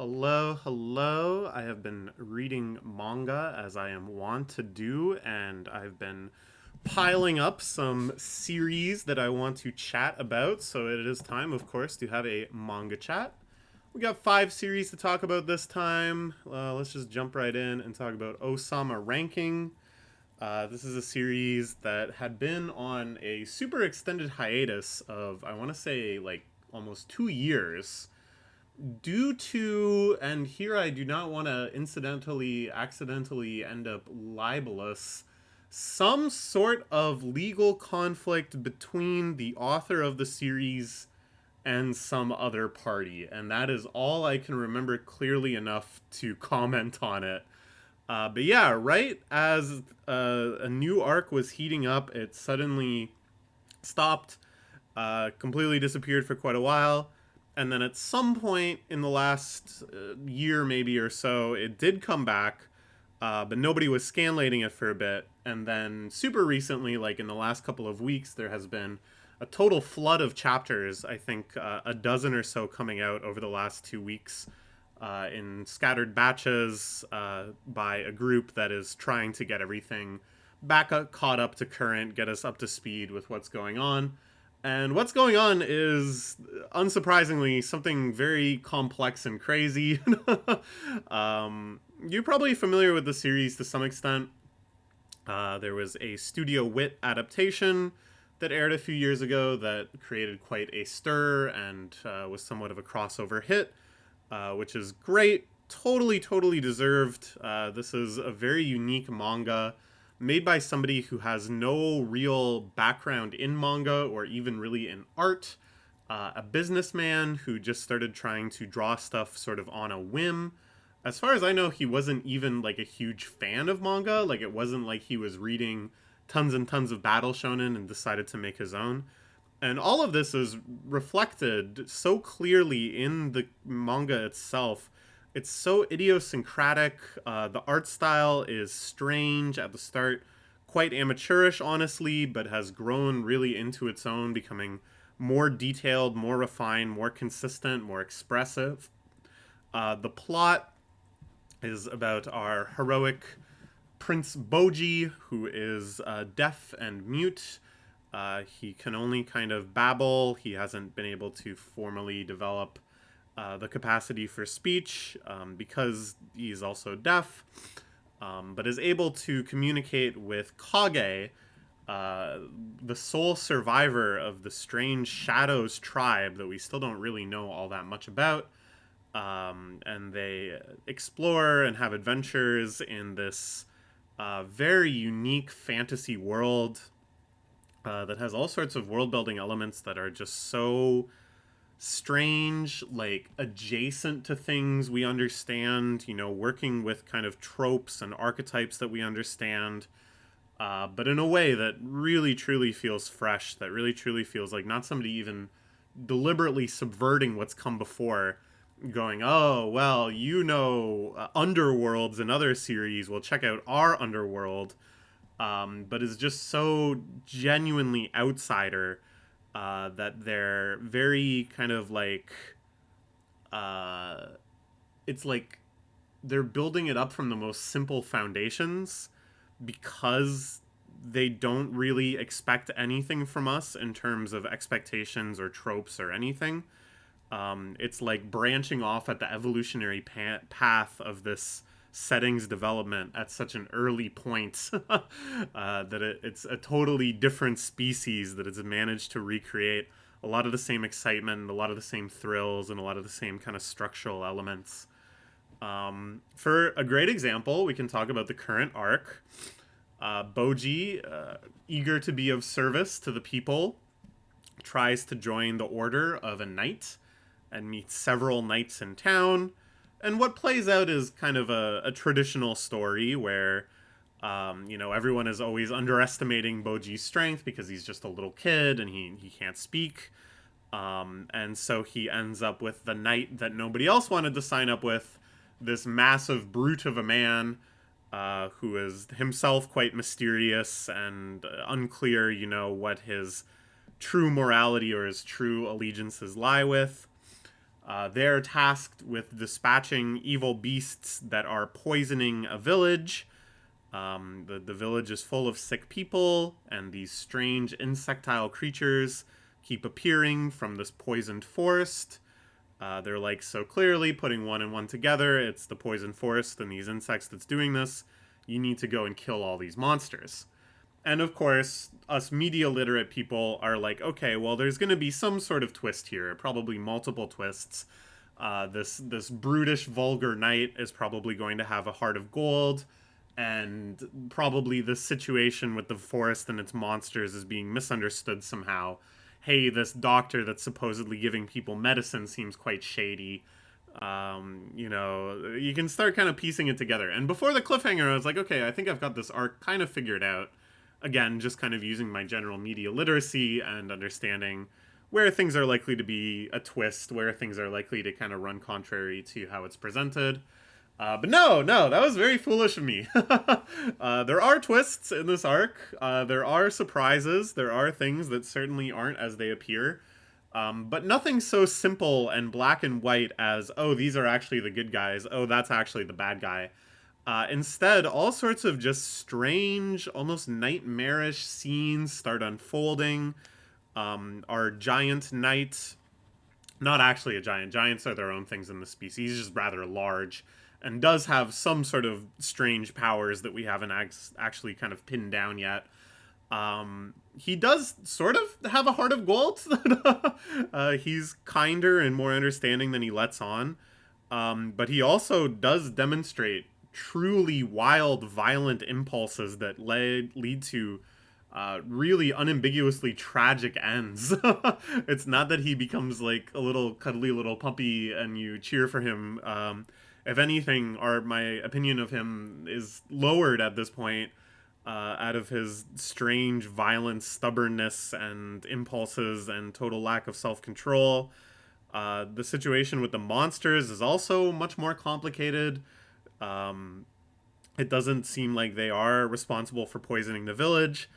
Hello, hello. I have been reading manga as I am wont to do, and I've been piling up some series that I want to chat about. So it is time, of course, to have a manga chat. We got 5 series to talk about this time. Let's just jump right in and talk about Osama Ranking. This is a series that had been on a super extended hiatus of, I want to say, like almost 2 years due to, and here I do not want to accidentally end up libelous, some sort of legal conflict between the author of the series and some other party. And that is all I can remember clearly enough to comment on it. But yeah, right as a new arc was heating up, it suddenly stopped, completely disappeared for quite a while. And then at some point in the last year, maybe or so, it did come back, but nobody was scanlating it for a bit. And then super recently, like in the last couple of weeks, there has been a total flood of chapters. I think a dozen or so coming out over the last 2 weeks in scattered batches by a group that is trying to get everything back caught up to current, get us up to speed with what's going on. And what's going on is, unsurprisingly, something very complex and crazy. You're probably familiar with the series to some extent. There was a Studio Wit adaptation that aired a few years ago that created quite a stir and was somewhat of a crossover hit, which is great. Totally deserved. This is a very unique manga made by somebody who has no real background in manga or even really in art. A businessman who just started trying to draw stuff sort of on a whim. As far as I know, he wasn't even like a huge fan of manga. Like, it wasn't like he was reading tons and tons of battle shonen and decided to make his own. And all of this is reflected so clearly in the manga itself. It's so idiosyncratic. The art style is strange at the start, quite amateurish, honestly, but has grown really into its own, becoming more detailed, more refined, more consistent, more expressive. The plot is about our heroic Prince Boji, who is deaf and mute. He can only kind of babble. He hasn't been able to formally develop the capacity for speech because he's also deaf, but is able to communicate with Kage, the sole survivor of the strange Shadows tribe that we still don't really know all that much about. And they explore and have adventures in this very unique fantasy world that has all sorts of world building elements that are just so strange, like adjacent to things we understand, working with kind of tropes and archetypes that we understand, but in a way that really truly feels fresh, that really truly feels like not somebody even deliberately subverting what's come before, going, oh, well, underworlds and other series, well, check out our underworld, but is just so genuinely outsider that they're very kind of like, uh, it's like they're building it up from the most simple foundations because they don't really expect anything from us in terms of expectations or tropes or anything. It's like branching off at the evolutionary path of this settings development at such an early point that it's a totally different species that has managed to recreate a lot of the same excitement, a lot of the same thrills, and a lot of the same kind of structural elements. For a great example, we can talk about the current arc. Boji, eager to be of service to the people, tries to join the order of a knight and meets several knights in town. And what plays out is kind of a traditional story where, everyone is always underestimating Boji's strength because he's just a little kid and he can't speak. And so he ends up with the knight that nobody else wanted to sign up with, this massive brute of a man who is himself quite mysterious and unclear, what his true morality or his true allegiances lie with. They're tasked with dispatching evil beasts that are poisoning a village. The village is full of sick people, and these strange insectile creatures keep appearing from this poisoned forest. They're like so clearly putting one and one together. It's the poison forest and these insects that's doing this. You need to go and kill all these monsters. And of course, us media literate people are like, okay, well, there's going to be some sort of twist here, probably multiple twists. This brutish, vulgar knight is probably going to have a heart of gold, and probably the situation with the forest and its monsters is being misunderstood somehow. Hey, this doctor that's supposedly giving people medicine seems quite shady. You can start kind of piecing it together. And before the cliffhanger, I was like, okay, I think I've got this arc kind of figured out. Again, just kind of using my general media literacy and understanding where things are likely to be a twist, where things are likely to kind of run contrary to how it's presented. But no, that was very foolish of me. There are twists in this arc. There are surprises. There are things that certainly aren't as they appear. But nothing so simple and black and white as, oh, these are actually the good guys. Oh, that's actually the bad guy. Instead, all sorts of just strange, almost nightmarish scenes start unfolding. Our giant knight, not actually a giant, giants are their own things in the species, he's just rather large, and does have some sort of strange powers that we haven't actually kind of pinned down yet. He does sort of have a heart of gold. He's kinder and more understanding than he lets on. But he also does demonstrate truly wild, violent impulses that lead to really unambiguously tragic ends. It's not that he becomes like a little cuddly little puppy and you cheer for him. If anything, my opinion of him is lowered at this point out of his strange, violent stubbornness and impulses and total lack of self-control. The situation with the monsters is also much more complicated. It doesn't seem like they are responsible for poisoning the village,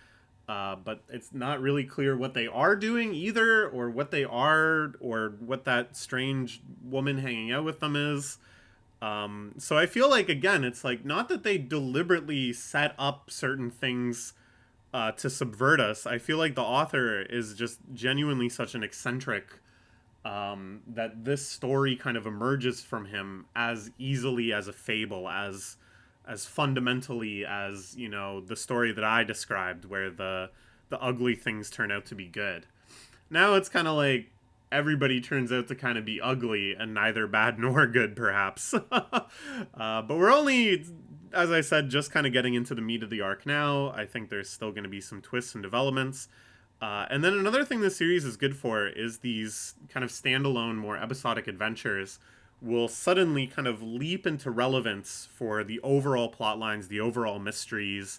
but it's not really clear what they are doing either, or what they are, or what that strange woman hanging out with them is. So I feel like, again, it's like not that they deliberately set up certain things to subvert us. I feel like the author is just genuinely such an eccentric that this story kind of emerges from him as easily as a fable, as fundamentally as, the story that I described, where the ugly things turn out to be good. Now it's kind of like everybody turns out to kind of be ugly and neither bad nor good, perhaps. But we're only, as I said, just kind of getting into the meat of the arc now. I think there's still going to be some twists and developments. And then another thing this series is good for is these kind of standalone, more episodic adventures will suddenly kind of leap into relevance for the overall plot lines, the overall mysteries,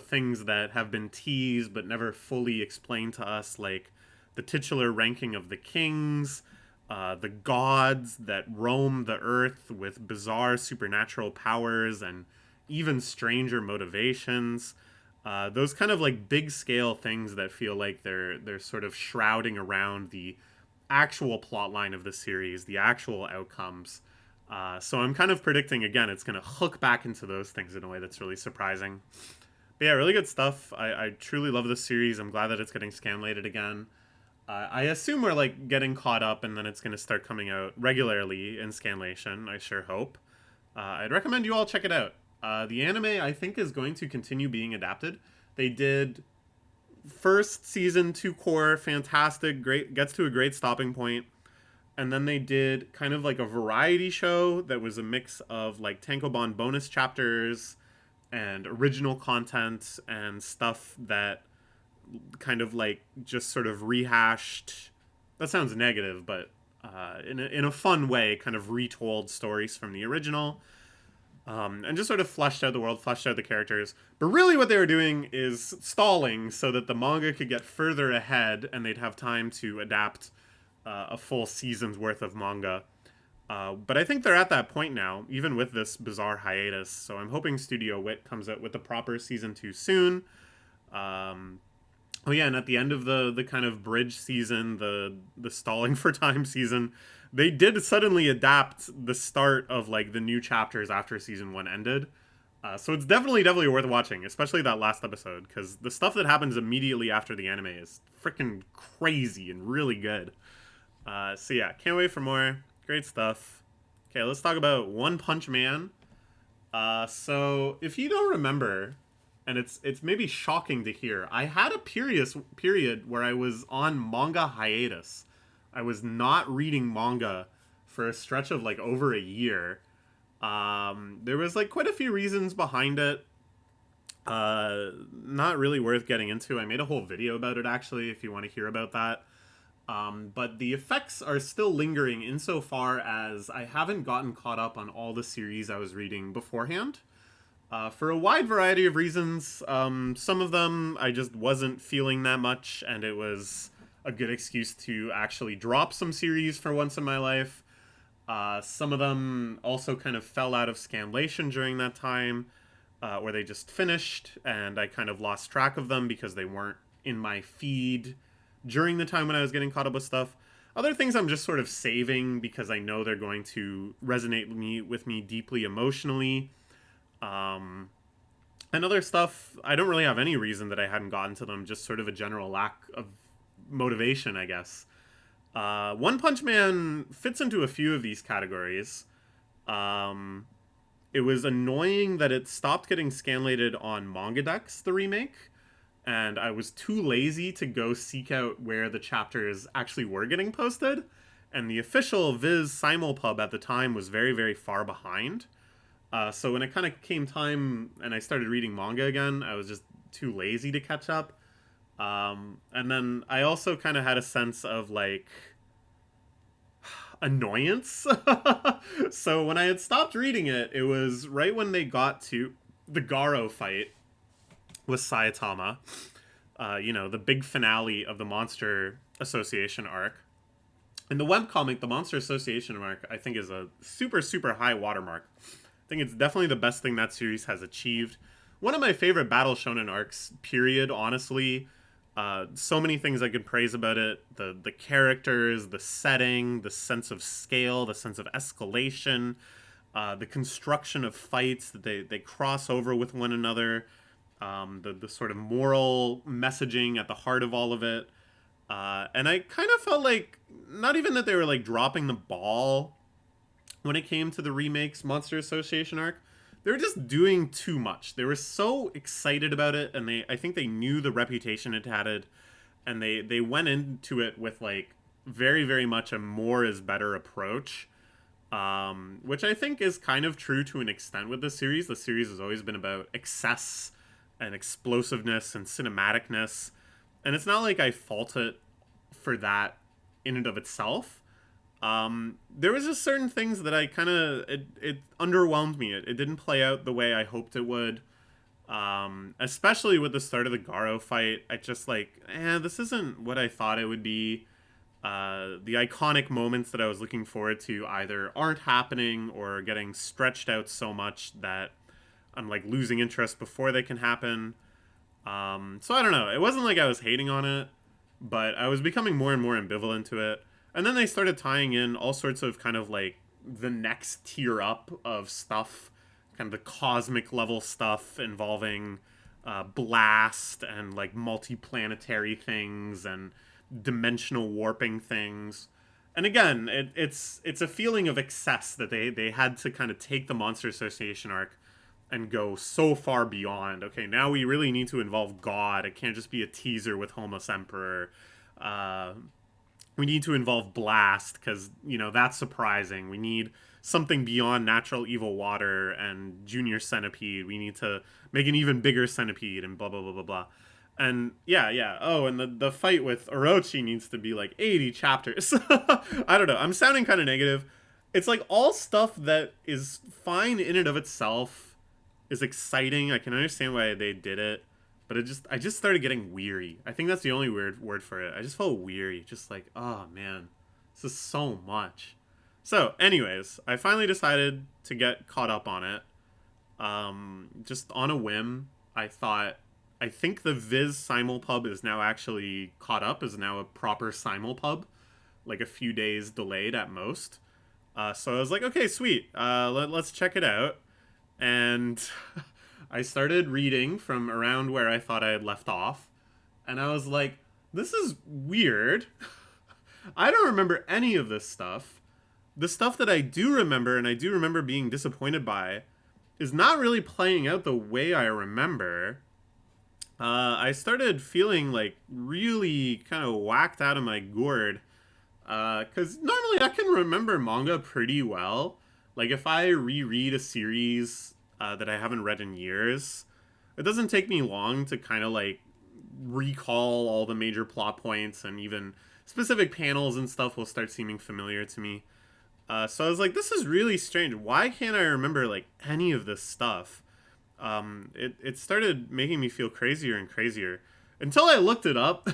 things that have been teased but never fully explained to us, like the titular ranking of the kings, the gods that roam the earth with bizarre supernatural powers and even stranger motivations. Those kind of like big scale things that feel like they're sort of shrouding around the actual plot line of the series, the actual outcomes. So I'm kind of predicting, again, it's going to hook back into those things in a way that's really surprising. But yeah, really good stuff. I truly love this series. I'm glad that it's getting scanlated again. I assume we're like getting caught up and then it's going to start coming out regularly in scanlation. I sure hope. I'd recommend you all check it out. The anime, I think, is going to continue being adapted. They did first season 2 core, fantastic, great, gets to a great stopping point. And then they did kind of like a variety show that was a mix of like Tankobon bonus chapters and original content and stuff that kind of like just sort of rehashed, that sounds negative, but in a fun way, kind of retold stories from the original. And just sort of fleshed out the world, fleshed out the characters. But really what they were doing is stalling so that the manga could get further ahead and they'd have time to adapt a full season's worth of manga. But I think they're at that point now, even with this bizarre hiatus. So I'm hoping Studio Wit comes out with the proper season 2 soon. Oh yeah, and at the end of the kind of bridge season, the stalling for time season, they did suddenly adapt the start of like the new chapters after season 1 ended. So it's definitely worth watching, especially that last episode, because the stuff that happens immediately after the anime is freaking crazy and really good. So yeah, can't wait for more. Great stuff. Okay, let's talk about One Punch Man. So if you don't remember, and it's maybe shocking to hear, I had a period where I was on manga hiatus. I was not reading manga for a stretch of like over a year. There was like quite a few reasons behind it. Not really worth getting into. I made a whole video about it actually, if you want to hear about that. But the effects are still lingering insofar as I haven't gotten caught up on all the series I was reading beforehand. For a wide variety of reasons. Some of them I just wasn't feeling that much, and it was a good excuse to actually drop some series for once in my life. Some of them also kind of fell out of scanlation during that time, where they just finished, and I kind of lost track of them because they weren't in my feed during the time when I was getting caught up with stuff. Other things I'm just sort of saving because I know they're going to resonate with me deeply emotionally. And other stuff, I don't really have any reason that I hadn't gotten to them, just sort of a general lack of motivation, I guess. One Punch Man fits into a few of these categories. It was annoying that it stopped getting scanlated on Mangadex, the remake, and I was too lazy to go seek out where the chapters actually were getting posted, and the official Viz Simulpub at the time was very far behind. So when it kind of came time and I started reading manga again, I was just too lazy to catch up. And then I also kind of had a sense of like annoyance. So when I had stopped reading it, it was right when they got to the Garo fight with Saitama. The big finale of the Monster Association arc. In the webcomic, the Monster Association arc, I think, is a super high watermark. I think it's definitely the best thing that series has achieved. One of my favorite Battle Shonen arcs, period, honestly. So many things I could praise about it. The characters, the setting, the sense of scale, the sense of escalation, the construction of fights, that they cross over with one another, the sort of moral messaging at the heart of all of it. And I kind of felt like, not even that they were like dropping the ball when it came to the remakes Monster Association arc, they were just doing too much. They were so excited about it, and I think they knew the reputation it had, and they went into it with like very much a more is better approach, which I think is kind of true to an extent with the series. The series has always been about excess and explosiveness and cinematicness, and it's not like I fault it for that in and of itself. There was just certain things that I kind of it underwhelmed me. It didn't play out the way I hoped it would. Especially with the start of the Garo fight, I just like, this isn't what I thought it would be. The iconic moments that I was looking forward to either aren't happening or getting stretched out so much that I'm like losing interest before they can happen. So I don't know. It wasn't like I was hating on it, but I was becoming more and more ambivalent to it. And then they started tying in all sorts of kind of like the next tier up of stuff, kind of the cosmic level stuff involving blast and like multiplanetary things and dimensional warping things. And again, it's a feeling of excess that they had to kind of take the Monster Association arc and go so far beyond. Okay, now we really need to involve God. It can't just be a teaser with Homos Emperor. We need to involve Blast because, that's surprising. We need something beyond natural evil water and Junior Centipede. We need to make an even bigger Centipede and blah, blah, blah, blah, blah. And yeah. Oh, and the fight with Orochi needs to be like 80 chapters. I don't know. I'm sounding kind of negative. It's like all stuff that is fine in and of itself, is exciting. I can understand why they did it. But I just started getting weary. I think that's the only weird word for it. I just felt weary. Just like, oh man, this is so much. So, anyways, I finally decided to get caught up on it. Just on a whim. I think the Viz Simulpub is now actually caught up, is now a proper Simulpub. like a few days delayed at most. So I was like, okay, sweet. Let's check it out. And I started reading from around where I thought I had left off. And I was like, this is weird. I don't remember any of this stuff. The stuff that I do remember, and I do remember being disappointed by, is not really playing out the way I remember. I started feeling like really kind of whacked out of my gourd. Because normally I can remember manga pretty well. Like if I reread a series that I haven't read in years, it doesn't take me long to kind of like recall all the major plot points, and even specific panels and stuff will start seeming familiar to me. So I was like, this is really strange. Why can't I remember like any of this stuff? It started making me feel crazier and crazier until I looked it up.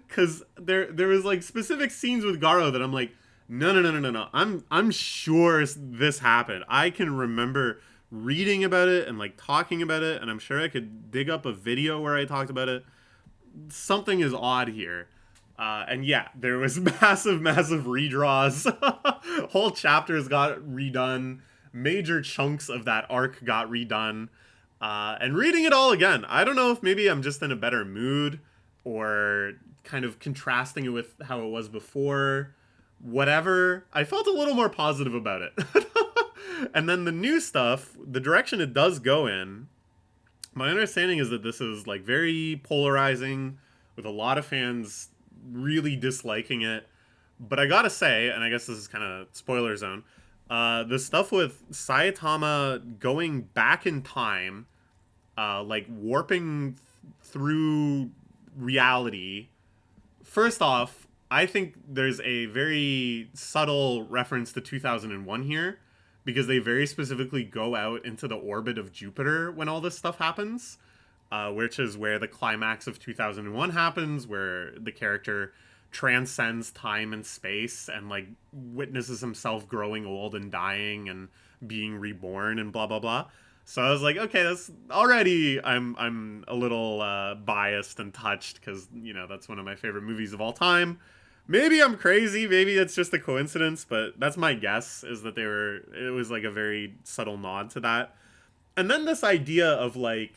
Because there was like specific scenes with Garo that I'm like, no. I'm sure this happened. I can remember reading about it and like talking about it, and I'm sure I could dig up a video where I talked about it. Something is odd here. And yeah, there was massive redraws. Whole chapters got redone. Major chunks of that arc got redone. And reading it all again, I don't know if maybe I'm just in a better mood, or kind of contrasting it with how it was before. Whatever. I felt a little more positive about it. And then the new stuff, the direction it does go in, my understanding is that this is like very polarizing, with a lot of fans really disliking it. But I gotta say, and I guess this is kind of spoiler zone, the stuff with Saitama going back in time, like warping through reality. First off, I think there's a very subtle reference to 2001 here, because they very specifically go out into the orbit of Jupiter when all this stuff happens, which is where the climax of 2001 happens, where the character transcends time and space and like witnesses himself growing old and dying and being reborn and blah blah blah. So I was like, okay, that's already, I'm a little biased and touched, because that's one of my favorite movies of all time. Maybe I'm crazy, maybe it's just a coincidence, but that's my guess, is that it was like a very subtle nod to that. And then this idea of like,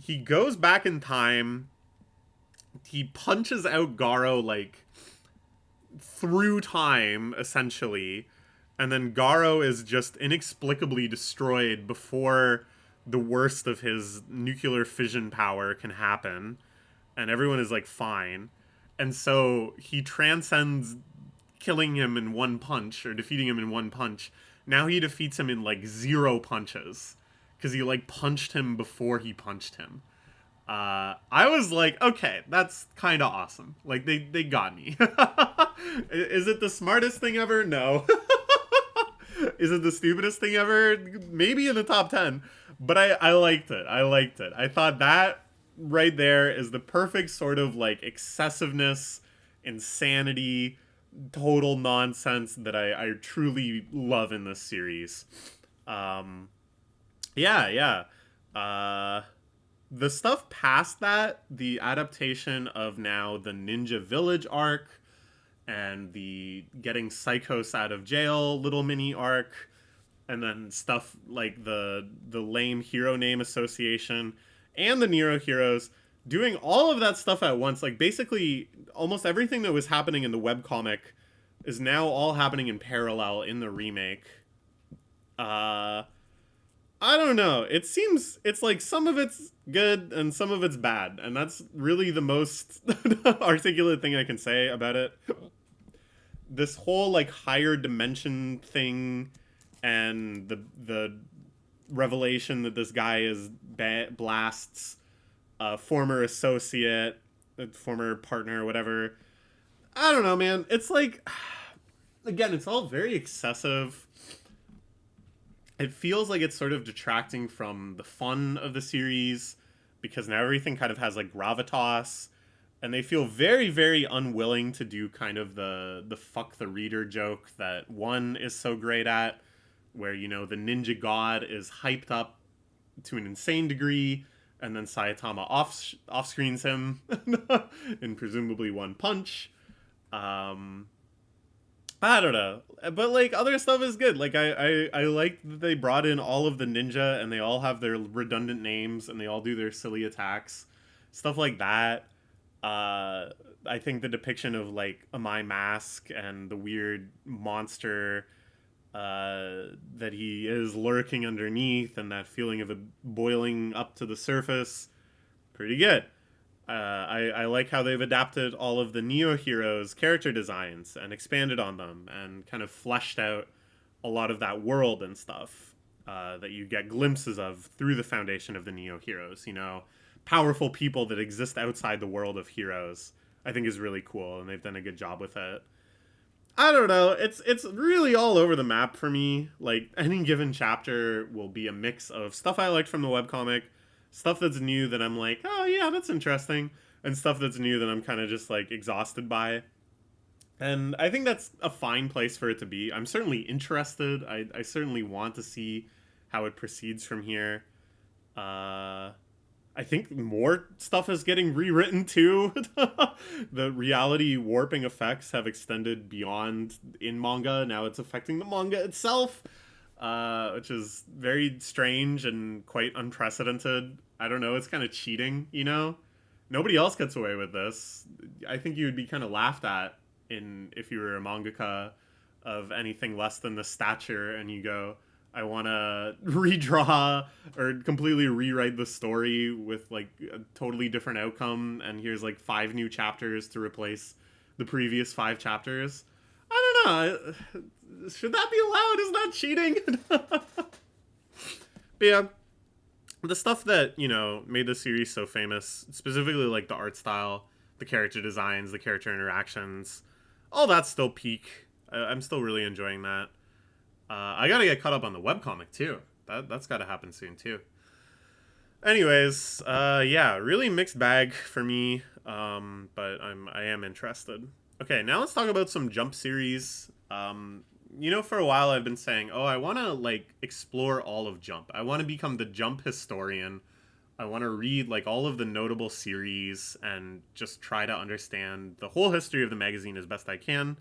he goes back in time, he punches out Garo like through time essentially, and then Garo is just inexplicably destroyed before the worst of his nuclear fission power can happen, and everyone is like fine. And so he transcends killing him in one punch, or defeating him in one punch. Now he defeats him in like 0 punches, because he like punched him before he punched him. I was like, okay, that's kind of awesome. Like they got me. Is it the smartest thing ever? No. Is it the stupidest thing ever? Maybe in the top 10. But I liked it. I thought that right there is the perfect sort of like excessiveness, insanity, total nonsense that I truly love in this series. Yeah. The stuff past that, the adaptation of now the Ninja Village arc, and the getting Psychos out of jail little mini arc, and then stuff like the lame hero name association and the Nero heroes, doing all of that stuff at once. Like basically almost everything that was happening in the webcomic is now all happening in parallel in the remake. I don't know. It seems it's like some of it's good and some of it's bad, and that's really the most articulate thing I can say about it. This whole like higher dimension thing, and the revelation that this guy is Blast's former associate, former partner, whatever. I don't know, man. It's like, again, it's all very excessive. It feels like it's sort of detracting from the fun of the series, because now everything kind of has like gravitas, and they feel very, very unwilling to do kind of the fuck the reader joke that one is so great at, where, the ninja god is hyped up to an insane degree, and then Saitama off screens him in presumably one punch. Um, I don't know, but like other stuff is good. Like I like that they brought in all of the ninja and they all have their redundant names and they all do their silly attacks, stuff like that. Uh, I think the depiction of like a my mask and the weird monster that he is lurking underneath and that feeling of it boiling up to the surface, pretty good. I like how they've adapted all of the Neo heroes' character designs and expanded on them and kind of fleshed out a lot of that world and stuff that you get glimpses of through the foundation of the Neo heroes. You know, powerful people that exist outside the world of heroes. I think is really cool, and they've done a good job with it. I don't know. It's really all over the map for me. Like any given chapter will be a mix of stuff I liked from the webcomic, stuff that's new that I'm like, oh yeah, that's interesting, and stuff that's new that I'm kind of just like exhausted by. And I think that's a fine place for it to be. I'm certainly interested. I certainly want to see how it proceeds from here. Uh, I think more stuff is getting rewritten too. The reality warping effects have extended beyond in manga. Now it's affecting the manga itself, which is very strange and quite unprecedented. I don't know. It's kind of cheating, you know? Nobody else gets away with this. I think you would be kind of laughed at in if you were a mangaka of anything less than the stature and you go, I want to redraw or completely rewrite the story with like a totally different outcome, and here's like 5 new chapters to replace the previous 5 chapters. I don't know. Should that be allowed? Is that cheating? But yeah, the stuff that, you know, made the series so famous, specifically like the art style, the character designs, the character interactions, all that's still peak. I'm still really enjoying that. I gotta get caught up on the webcomic too. That's gotta happen soon too. Anyways, yeah, really mixed bag for me. But I am interested. Okay, now let's talk about some Jump series. You know, for a while I've been saying, oh, I want to like explore all of Jump. I want to become the Jump historian. I want to read like all of the notable series and just try to understand the whole history of the magazine as best I can.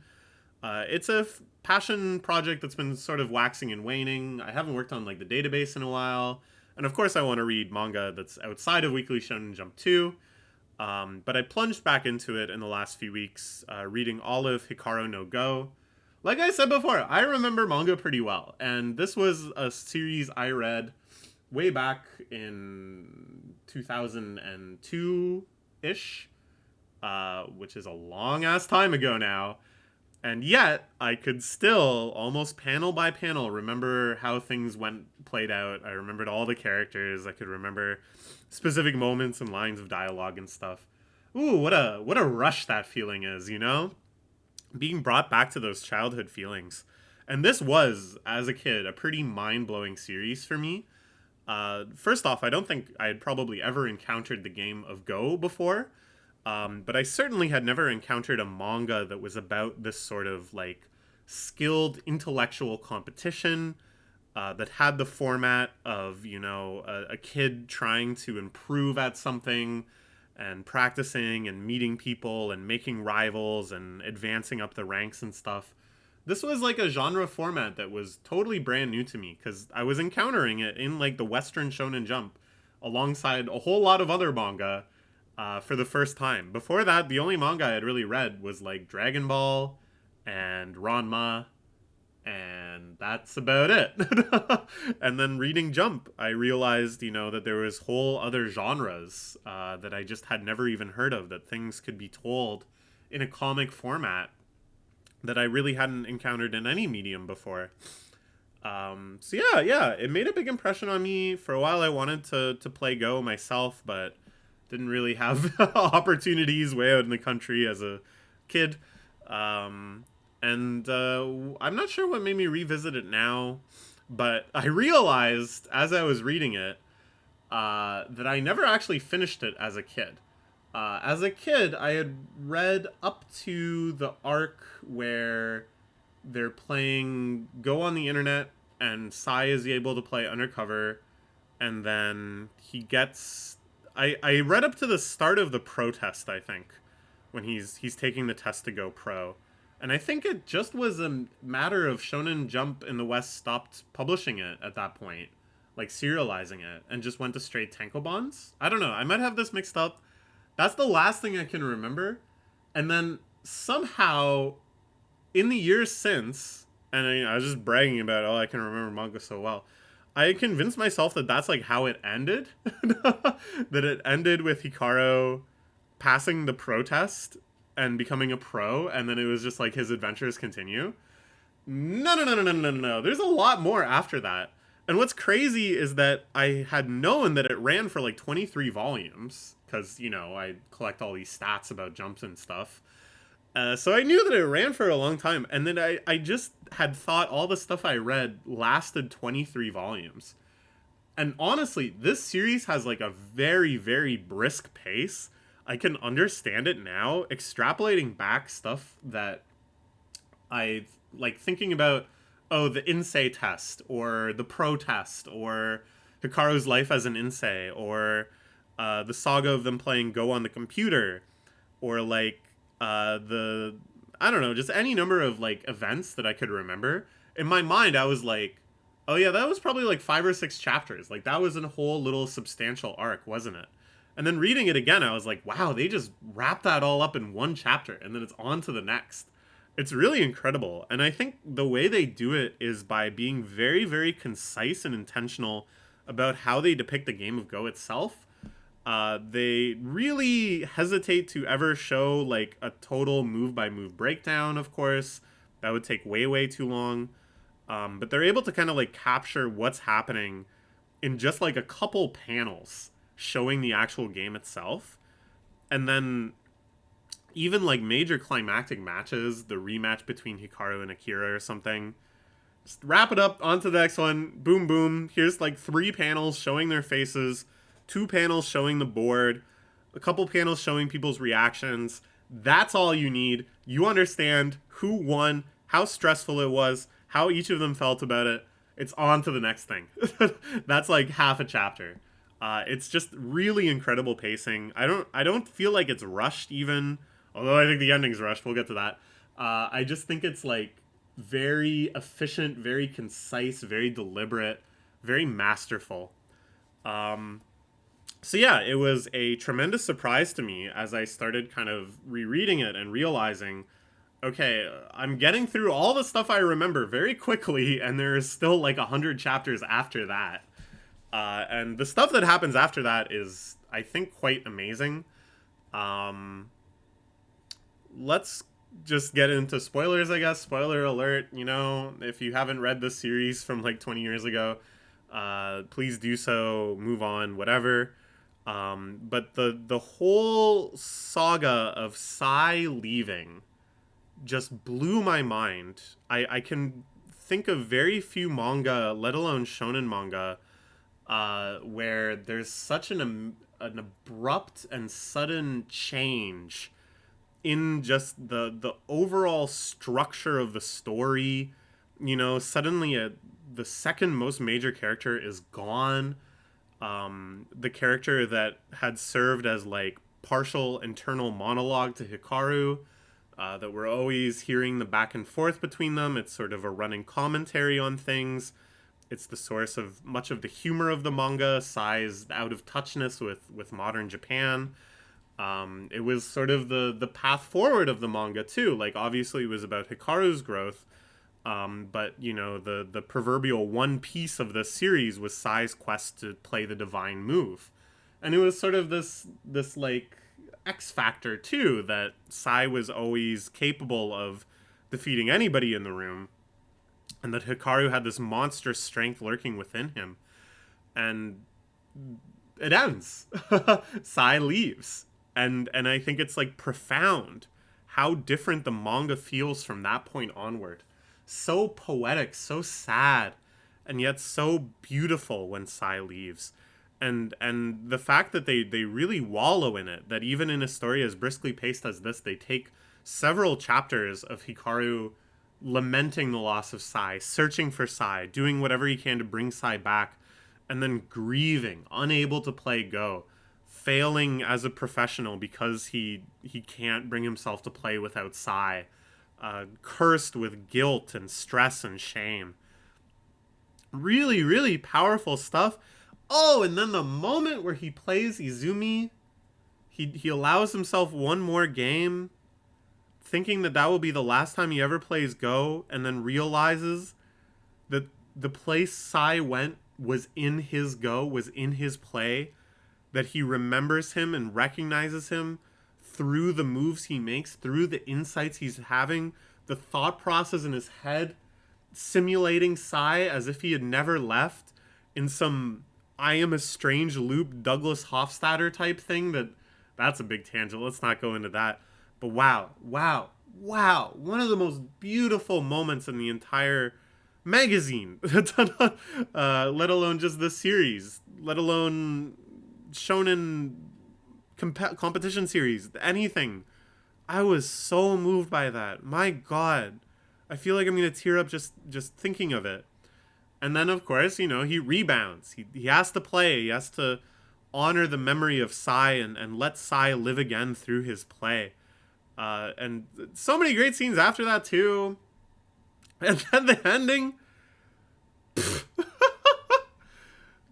It's a passion project that's been sort of waxing and waning. I haven't worked on like the database in a while, and of course I want to read manga that's outside of Weekly Shonen Jump too. But I plunged back into it in the last few weeks, reading all of Hikaru no Go. Like I said before, I remember manga pretty well, and this was a series I read way back in 2002 ish, which is a long ass time ago now. And yet, I could still, almost panel by panel, remember how things played out. I remembered all the characters. I could remember specific moments and lines of dialogue and stuff. Ooh, what a rush that feeling is, you know? Being brought back to those childhood feelings. And this was, as a kid, a pretty mind-blowing series for me. First off, I don't think I had probably ever encountered the game of Go before. But I certainly had never encountered a manga that was about this sort of like skilled intellectual competition that had the format of, you know, a kid trying to improve at something and practicing and meeting people and making rivals and advancing up the ranks and stuff. This was like a genre format that was totally brand new to me because I was encountering it in like the Western Shonen Jump alongside a whole lot of other manga for the first time. Before that, the only manga I had really read was like Dragon Ball and Ranma, and that's about it. And then reading Jump, I realized, you know, that there was whole other genres that I just had never even heard of, that things could be told in a comic format that I really hadn't encountered in any medium before. So yeah, it made a big impression on me. For a while, I wanted to play Go myself, but didn't really have opportunities way out in the country as a kid. And I'm not sure what made me revisit it now, but I realized as I was reading it that I never actually finished it as a kid. As a kid, I had read up to the arc where they're playing Go on the internet, and Sai is able to play undercover, and then he gets... I read up to the start of the protest, I think, when he's taking the test to go pro. And I think it just was a matter of Shonen Jump in the West stopped publishing it at that point, like serializing it, and just went to straight tankobons. I don't know. I might have this mixed up. That's the last thing I can remember. And then somehow, in the years since, and I was just bragging about, oh, I can remember manga so well. I convinced myself that that's like how it ended. That it ended with Hikaru passing the pro test and becoming a pro, and then it was just like his adventures continue. No, no, no, no, no, no, no. There's a lot more after that. And what's crazy is that I had known that it ran for like 23 volumes, because, you know, I collect all these stats about jumps and stuff. So I knew that it ran for a long time, and then I just had thought all the stuff I read lasted 23 volumes. And honestly, this series has like a very, very brisk pace. I can understand it now, extrapolating back stuff that I like thinking about, oh, the Insei test, or the pro test, or Hikaru's life as an Insei, or the saga of them playing Go on the computer, or like the, I don't know, just any number of like events that I could remember. In my mind, I was like, oh yeah, that was probably like 5 or 6 chapters. Like that was a whole little substantial arc, wasn't it? And then reading it again, I was like, wow, they just wrapped that all up in one chapter, and then it's on to the next. It's really incredible. And I think the way they do it is by being very, very concise and intentional about how they depict the game of Go itself. They really hesitate to ever show like a total move by move breakdown, of course. That would take way, way too long. But they're able to kind of like capture what's happening in just like a couple panels showing the actual game itself. And then even like major climactic matches, the rematch between Hikaru and Akira or something, just wrap it up, onto the next one, boom boom, here's like 3 panels showing their faces, 2 panels showing the board, a couple panels showing people's reactions. That's all you need. You understand who won, how stressful it was, how each of them felt about it. It's on to the next thing. That's like half a chapter. It's just really incredible pacing. I don't feel like it's rushed even, although I think the ending's rushed. We'll get to that. I just think it's like very efficient, very concise, very deliberate, very masterful. So yeah, it was a tremendous surprise to me as I started kind of rereading it and realizing, okay, I'm getting through all the stuff I remember very quickly, and there's still like 100 chapters after that. And the stuff that happens after that is, I think, quite amazing. Let's just get into spoilers, I guess. Spoiler alert, you know, if you haven't read this series from like 20 years ago, please do so, move on, whatever. But the whole saga of Sai leaving just blew my mind. I can think of very few manga, let alone shonen manga, where there's such an abrupt and sudden change in just the overall structure of the story. You know, suddenly the second most major character is gone. The character that had served as like partial internal monologue to Hikaru, that we're always hearing the back and forth between them. It's sort of a running commentary on things. It's the source of much of the humor of the manga, Sai's out of touchness with modern Japan. It was sort of the path forward of the manga too. Like obviously it was about Hikaru's growth, but you know the proverbial one piece of this series was Sai's quest to play the divine move, and it was sort of this like X factor too, that Sai was always capable of defeating anybody in the room, and that Hikaru had this monstrous strength lurking within him. And it ends. Sai leaves. And I think it's like profound how different the manga feels from that point onward. So poetic, so sad, and yet so beautiful when Sai leaves. And the fact that they really wallow in it, that even in a story as briskly paced as this, they take several chapters of Hikaru lamenting the loss of Sai, searching for Sai, doing whatever he can to bring Sai back, and then grieving, unable to play Go, failing as a professional because he can't bring himself to play without Sai, cursed with guilt and stress and shame. Really, really powerful stuff. Oh, and then the moment where he plays Izumi, he allows himself one more game, thinking that will be the last time he ever plays Go, and then realizes that the place Sai went was in his Go, was in his play, that he remembers him and recognizes him through the moves he makes, through the insights he's having, the thought process in his head, simulating Sai as if he had never left in some I am a strange loop Douglas Hofstadter type thing. That's a big tangent. Let's not go into that. But wow. One of the most beautiful moments in the entire magazine, let alone just this series, let alone shonen competition series, anything. I was so moved by that. My God. I feel like I'm going to tear up just thinking of it. And then, of course, he rebounds. He has to play. He has to honor the memory of Sai and let Sai live again through his play. And so many great scenes after that, too. And then the ending.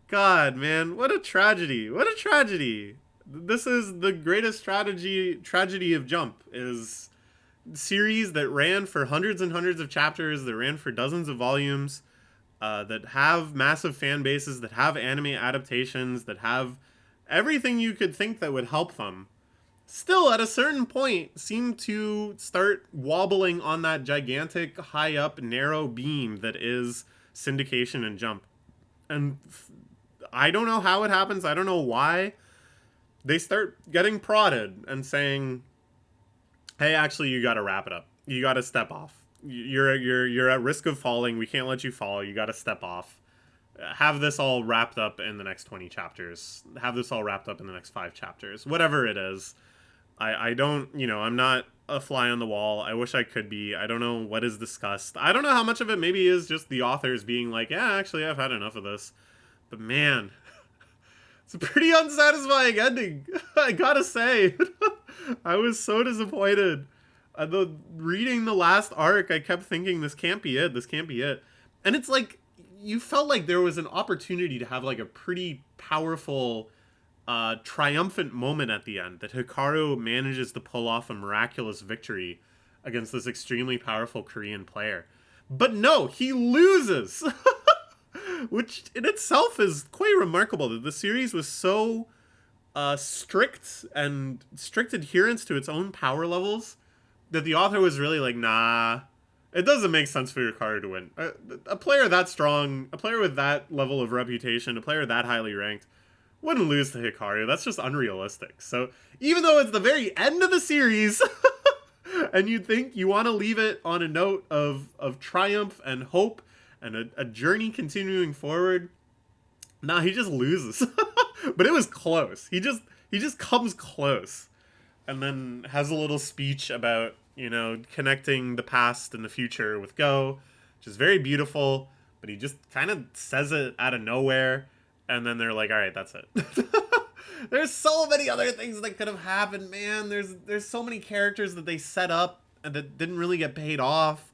God, man, what a tragedy. What a tragedy. This is the greatest tragedy of Jump, is series that ran for hundreds and hundreds of chapters, that ran for dozens of volumes, that have massive fan bases, that have anime adaptations, that have everything you could think that would help them, still at a certain point seem to start wobbling on that gigantic, high up, narrow beam that is syndication and Jump. And I don't know how it happens. I don't know why. They start getting prodded and saying, hey, actually, you got to wrap it up. You got to step off. You're at risk of falling. We can't let you fall. You got to step off. Have this all wrapped up in the next 20 chapters. Have this all wrapped up in the next 5 chapters. Whatever it is. I don't, I'm not a fly on the wall. I wish I could be. I don't know what is discussed. I don't know how much of it maybe is just the authors being like, yeah, actually, I've had enough of this. But man, it's a pretty unsatisfying ending. I gotta say. I was so disappointed. Reading the last arc, I kept thinking, this can't be it. This can't be it. And it's like, you felt like there was an opportunity to have like a pretty powerful, triumphant moment at the end, that Hikaru manages to pull off a miraculous victory against this extremely powerful Korean player. But no, he loses! Which in itself is quite remarkable, that the series was so strict adherence to its own power levels, that the author was really like, nah, it doesn't make sense for Hikaru to win. A player that strong, a player with that level of reputation, a player that highly ranked, wouldn't lose to Hikaru. That's just unrealistic. So even though it's the very end of the series, and you'd think you want to leave it on a note of triumph and hope and a journey continuing forward, nah, he just loses. But it was close. He just comes close. And then has a little speech about, connecting the past and the future with Go, which is very beautiful, but he just kind of says it out of nowhere, and then they're like, all right, that's it. There's so many other things that could have happened, man. There's so many characters that they set up and that didn't really get paid off.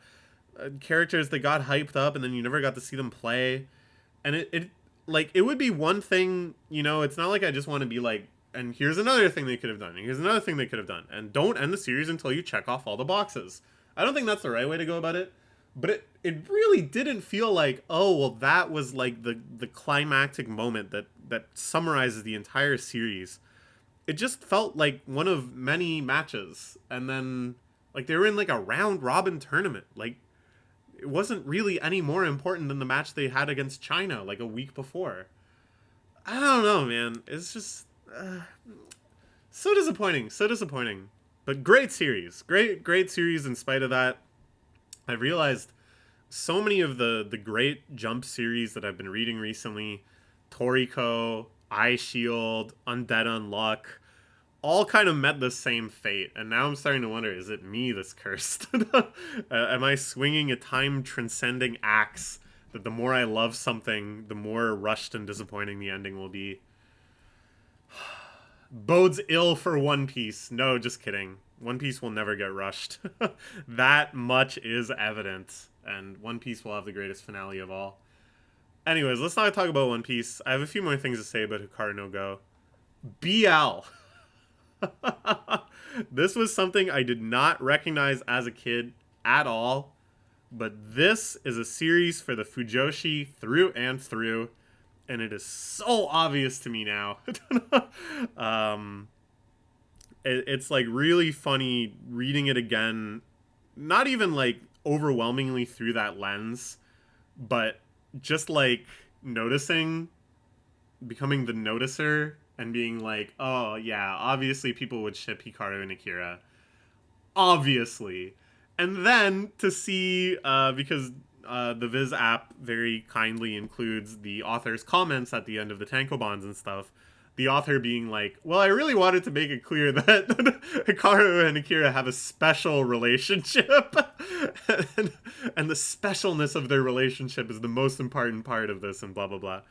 Characters that got hyped up and then you never got to see them play. And it would be one thing, it's not like I just want to be like, and here's another thing they could have done, and here's another thing they could have done, and don't end the series until you check off all the boxes. I don't think that's the right way to go about it, but it really didn't feel like, oh, well, that was like the climactic moment that summarizes the entire series. It just felt like one of many matches, and then like they were in like a round robin tournament. Like, it wasn't really any more important than the match they had against China like a week before. I don't know, man. It's just so disappointing. But great series. Great series in spite of that. I realized so many of the great Jump series that I've been reading recently, Toriko, Eye Shield, Undead Unluck, all kind of met the same fate. And now I'm starting to wonder, is it me that's cursed? Am I swinging a time-transcending axe that the more I love something, the more rushed and disappointing the ending will be? bodes ill for One Piece. No, just kidding. One Piece will never get rushed. That much is evident, and One Piece will have the greatest finale of all. Anyways, let's not talk about One Piece. I have a few more things to say about Hikaru no Go. BL. This was something I did not recognize as a kid at all, but this is a series for the Fujoshi through and through, and it is so obvious to me now. It's like really funny reading it again, not even like overwhelmingly through that lens, but just like noticing, becoming the noticer, and being like, oh yeah, obviously people would ship Hikaru and Akira, obviously. And then to see, because the Viz app very kindly includes the author's comments at the end of the tankobons and stuff, the author being like, well, I really wanted to make it clear that Hikaru and Akira have a special relationship. And the specialness of their relationship is the most important part of this, and blah, blah, blah.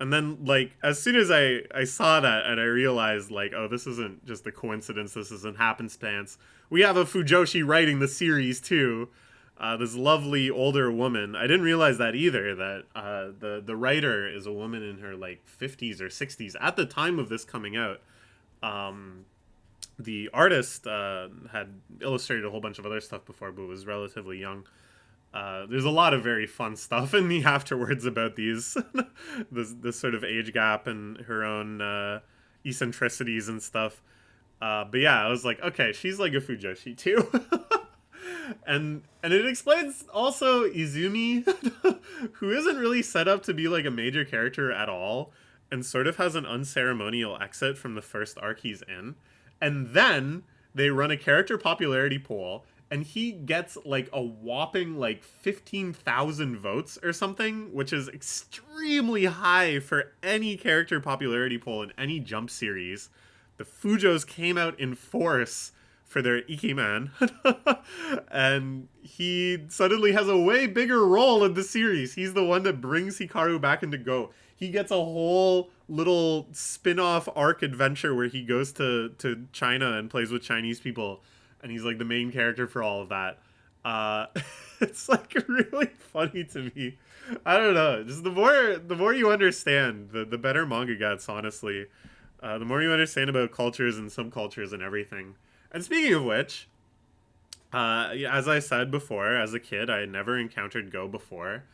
And then, like, as soon as I saw that and I realized, like, oh, this isn't just a coincidence, this isn't happenstance. We have a Fujoshi writing the series, too. This lovely older woman. I didn't realize that either, that the writer is a woman in her, like, 50s or 60s at the time of this coming out. The artist had illustrated a whole bunch of other stuff before, but was relatively young. There's a lot of very fun stuff in the afterwards about these this sort of age gap and her own eccentricities and stuff. But yeah, I was like, okay, she's like a Fujoshi too. and it explains also Izumi, who isn't really set up to be like a major character at all, and sort of has an unceremonial exit from the first arc he's in. And then they run a character popularity poll, and he gets like a whopping like 15,000 votes or something, which is extremely high for any character popularity poll in any Jump series. The Fujos came out in force for their Ikemen, and he suddenly has a way bigger role in the series. He's the one that brings Hikaru back into Go. He gets a whole little spin-off arc adventure where he goes to China and plays with Chinese people, and he's like the main character for all of that. It's like really funny to me. I don't know. Just the more you understand, the better manga gets. Honestly, the more you understand about cultures and subcultures and everything. And speaking of which, as I said before, as a kid, I had never encountered Go before.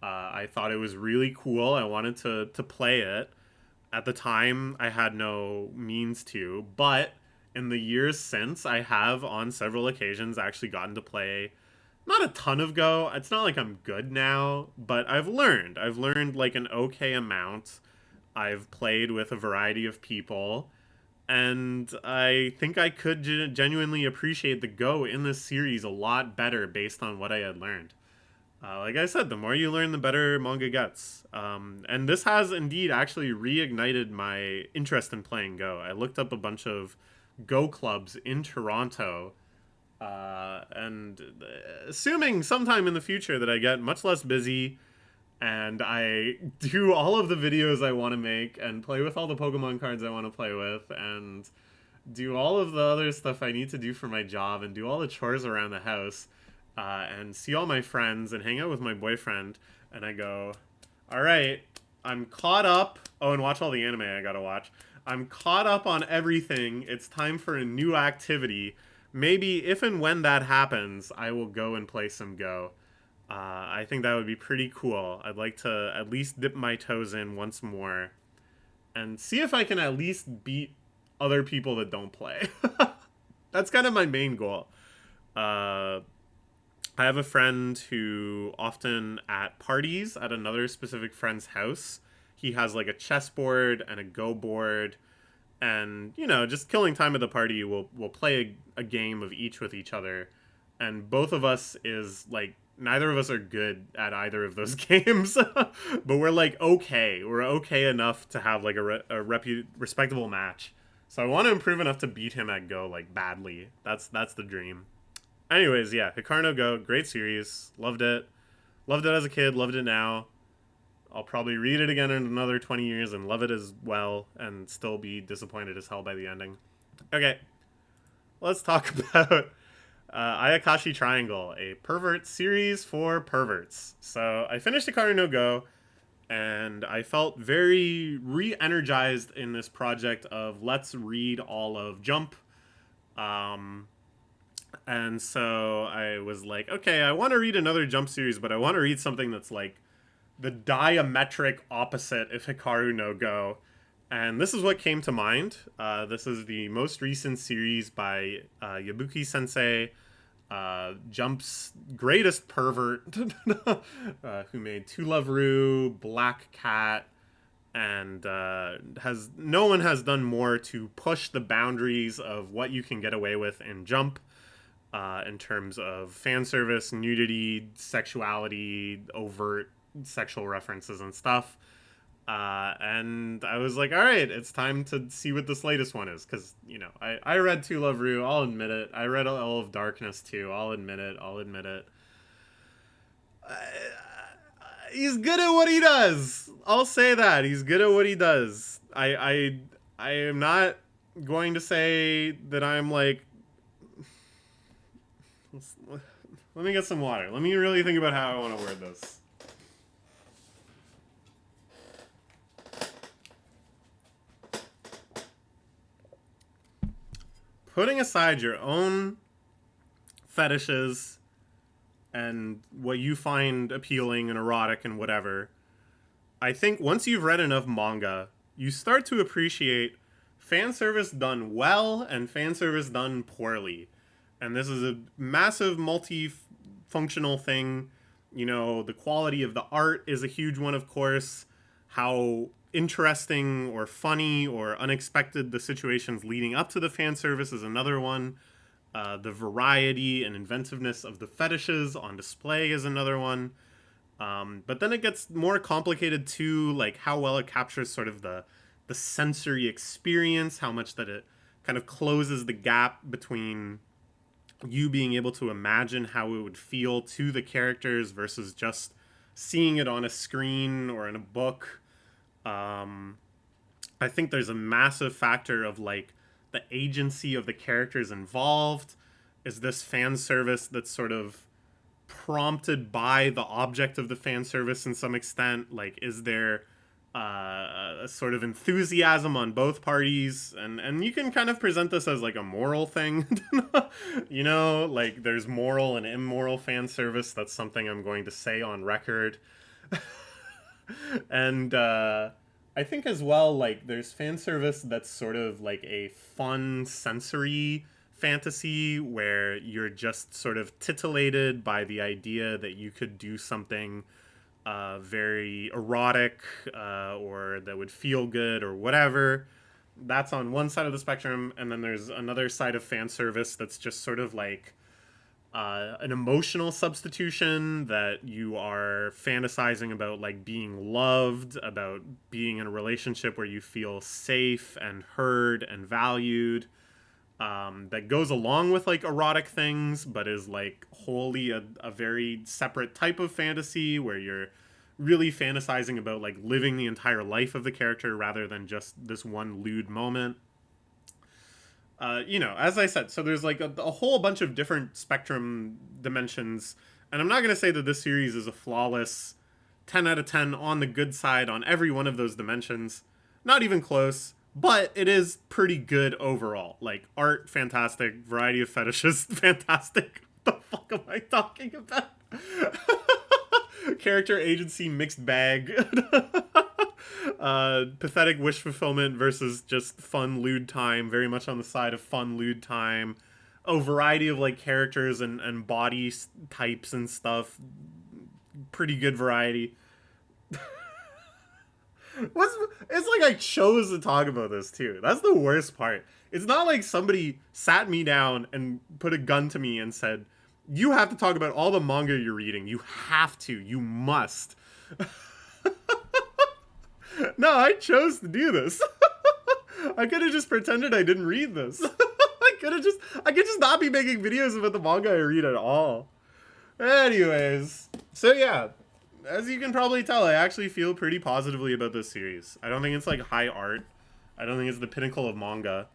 I thought it was really cool. I wanted to play it. At the time, I had no means to, but in the years since, I have on several occasions actually gotten to play not a ton of Go. It's not like I'm good now, but I've learned. I've learned like an okay amount. I've played with a variety of people, and I think I could genuinely appreciate the Go in this series a lot better based on what I had learned. Like I said, the more you learn, the better manga gets. And this has indeed actually reignited my interest in playing Go. I looked up a bunch of Go clubs in Toronto, and assuming sometime in the future that I get much less busy and I do all of the videos I want to make and play with all the Pokemon cards I want to play with and do all of the other stuff I need to do for my job and do all the chores around the house, and see all my friends and hang out with my boyfriend, and I go, all right, I'm caught up. Oh, and watch all the anime I gotta watch. I'm caught up on everything. It's time for a new activity. Maybe if and when that happens, I will go and play some Go. I think that would be pretty cool. I'd like to at least dip my toes in once more and see if I can at least beat other people that don't play. That's kind of my main goal. I have a friend who often at parties at another specific friend's house, he has like a chessboard and a Go board, and you know, just killing time at the party. We'll play a game of each with each other, and both of us is like neither of us are good at either of those games, but we're like okay. We're okay enough to have like a respectable match. So I want to improve enough to beat him at Go like badly. That's the dream. Anyways, yeah, Hikaru no Go, great series. Loved it. Loved it as a kid, loved it now. I'll probably read it again in another 20 years and love it as well and still be disappointed as hell by the ending. Okay, let's talk about Ayakashi Triangle, a pervert series for perverts. So I finished Hikaru no Go, and I felt very re-energized in this project of let's read all of Jump. Um, and so I was like, okay, I want to read another Jump series, but I want to read something that's like the diametric opposite of Hikaru no Go. And this is what came to mind. This is the most recent series by Yabuki Sensei, Jump's greatest pervert, who made To Love Ru, Black Cat, and no one has done more to push the boundaries of what you can get away with in Jump, in terms of fan service, nudity, sexuality, overt sexual references and stuff. And I was like, all right, it's time to see what this latest one is. Because, you know, I read To Love Ru, I'll admit it. I read All of Darkness too, I'll admit it. He's good at what he does. I'll say that. He's good at what he does. I am not going to say that I'm like... Let me get some water. Let me really think about how I want to word this. Putting aside your own fetishes and what you find appealing and erotic and whatever, I think once you've read enough manga, you start to appreciate fan service done well and fan service done poorly. And this is a massive multi-functional thing. You know, the quality of the art is a huge one, of course. How interesting or funny or unexpected the situations leading up to the fan service is another one. The variety and inventiveness of the fetishes on display is another one. But then it gets more complicated too, like how well it captures sort of the sensory experience, how much that it kind of closes the gap between you being able to imagine how it would feel to the characters versus just seeing it on a screen or in a book. I think there's a massive factor of like the agency of the characters involved. Is this fan service that's sort of prompted by the object of the fan service in some extent? Like, is there a sort of enthusiasm on both parties? And you can kind of present this as like a moral thing. You know, like there's moral and immoral fan service. That's something I'm going to say on record. And I think as well, like there's fan service that's sort of like a fun sensory fantasy where you're just sort of titillated by the idea that you could do something very erotic or that would feel good or whatever. That's on one side of the spectrum. And then there's another side of fan service that's just sort of like an emotional substitution, that you are fantasizing about like being loved, about being in a relationship where you feel safe and heard and valued, that goes along with like erotic things, but is like wholly a very separate type of fantasy where you're really fantasizing about like living the entire life of the character rather than just this one lewd moment. You know, as I said, so there's like a whole bunch of different spectrum dimensions, and I'm not going to say that this series is a flawless 10 out of 10 on the good side on every one of those dimensions. Not even close, but it is pretty good overall. Like, art, fantastic. Variety of fetishes, fantastic. What the fuck am I talking about? Character agency, mixed bag. Pathetic wish fulfillment versus just fun lewd time, very much on the side of fun lewd time. Oh, variety of like characters and body types and stuff, pretty good variety. It's like I chose to talk about this too. That's the worst part. It's not like somebody sat me down and put a gun to me and said, you have to talk about all the manga you're reading. You have to. You must. No, I chose to do this. I could have just pretended I didn't read this. I could just not be making videos about the manga I read at all. Anyways, so yeah, as you can probably tell, I actually feel pretty positively about this series. I don't think it's like high art. I don't think it's the pinnacle of manga,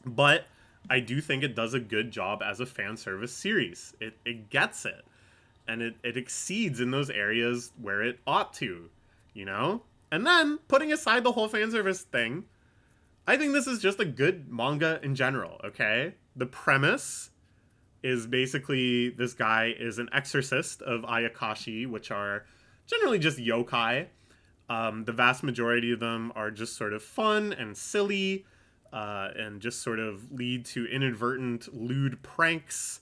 but I do think it does a good job as a fan service series. It gets it, and it exceeds in those areas where it ought to, you know? And then, putting aside the whole fan service thing, I think this is just a good manga in general, okay? The premise is basically this guy is an exorcist of Ayakashi, which are generally just yokai. The vast majority of them are just sort of fun and silly, and just sort of lead to inadvertent lewd pranks.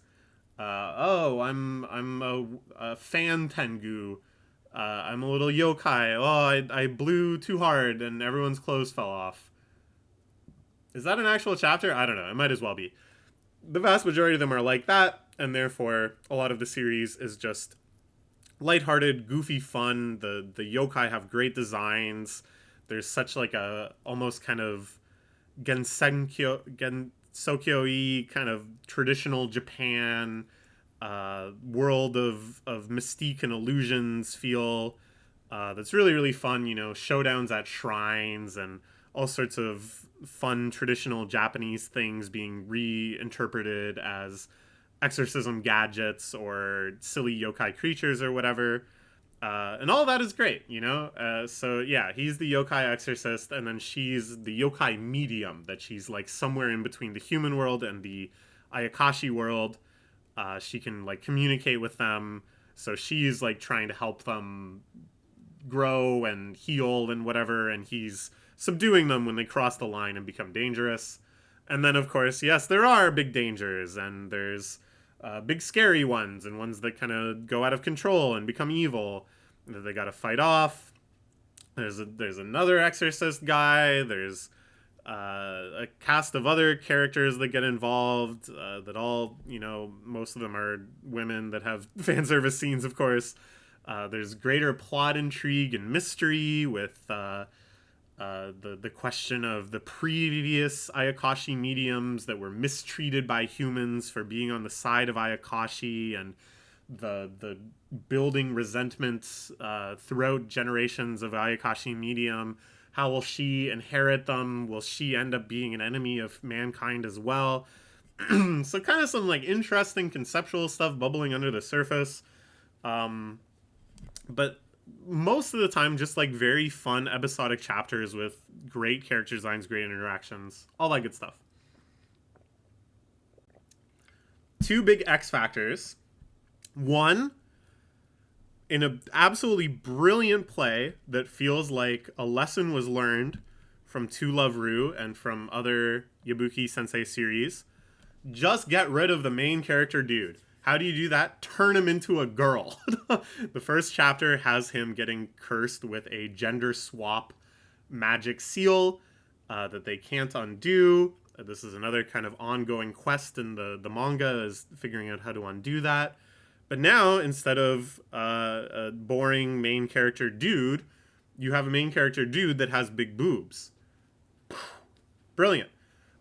I'm a fan Tengu. I'm a little yokai. Oh, I blew too hard and everyone's clothes fell off. Is that an actual chapter? I don't know. It might as well be. The vast majority of them are like that, and therefore a lot of the series is just lighthearted, goofy fun. The yokai have great designs. There's such like a almost kind of Gensokyo-y kind of traditional Japan world of mystique and illusions feel that's really, really fun. You know, showdowns at shrines and all sorts of fun traditional Japanese things being reinterpreted as exorcism gadgets or silly yokai creatures or whatever. And all that is great, you know? So yeah, he's the yokai exorcist, and then she's the yokai medium, that she's like somewhere in between the human world and the Ayakashi world. She can like communicate with them, so she's like trying to help them grow and heal and whatever, and he's subduing them when they cross the line and become dangerous. And then, of course, yes, there are big dangers, and there's big scary ones, and ones that kind of go out of control and become evil that they got to fight off. There's another exorcist guy. There's a cast of other characters that get involved. That all, you know, most of them are women that have fan service scenes, of course. There's greater plot intrigue and mystery with the question of the previous Ayakashi mediums that were mistreated by humans for being on the side of Ayakashi, and the building resentments throughout generations of Ayakashi medium. How will she inherit them? Will she end up being an enemy of mankind as well? So kind of some like interesting conceptual stuff bubbling under the surface. But most of the time just like very fun episodic chapters with great character designs, great interactions, all that good stuff. Two big X factors. One, in an absolutely brilliant play that feels like a lesson was learned from To Love Ru and from other Yabuki Sensei series, just get rid of the main character dude. How do you do that? Turn him into a girl. The first chapter has him getting cursed with a gender swap magic seal that they can't undo. This is another kind of ongoing quest in the manga, is figuring out how to undo that. But now, instead of a boring main character dude, you have a main character dude that has big boobs. Brilliant.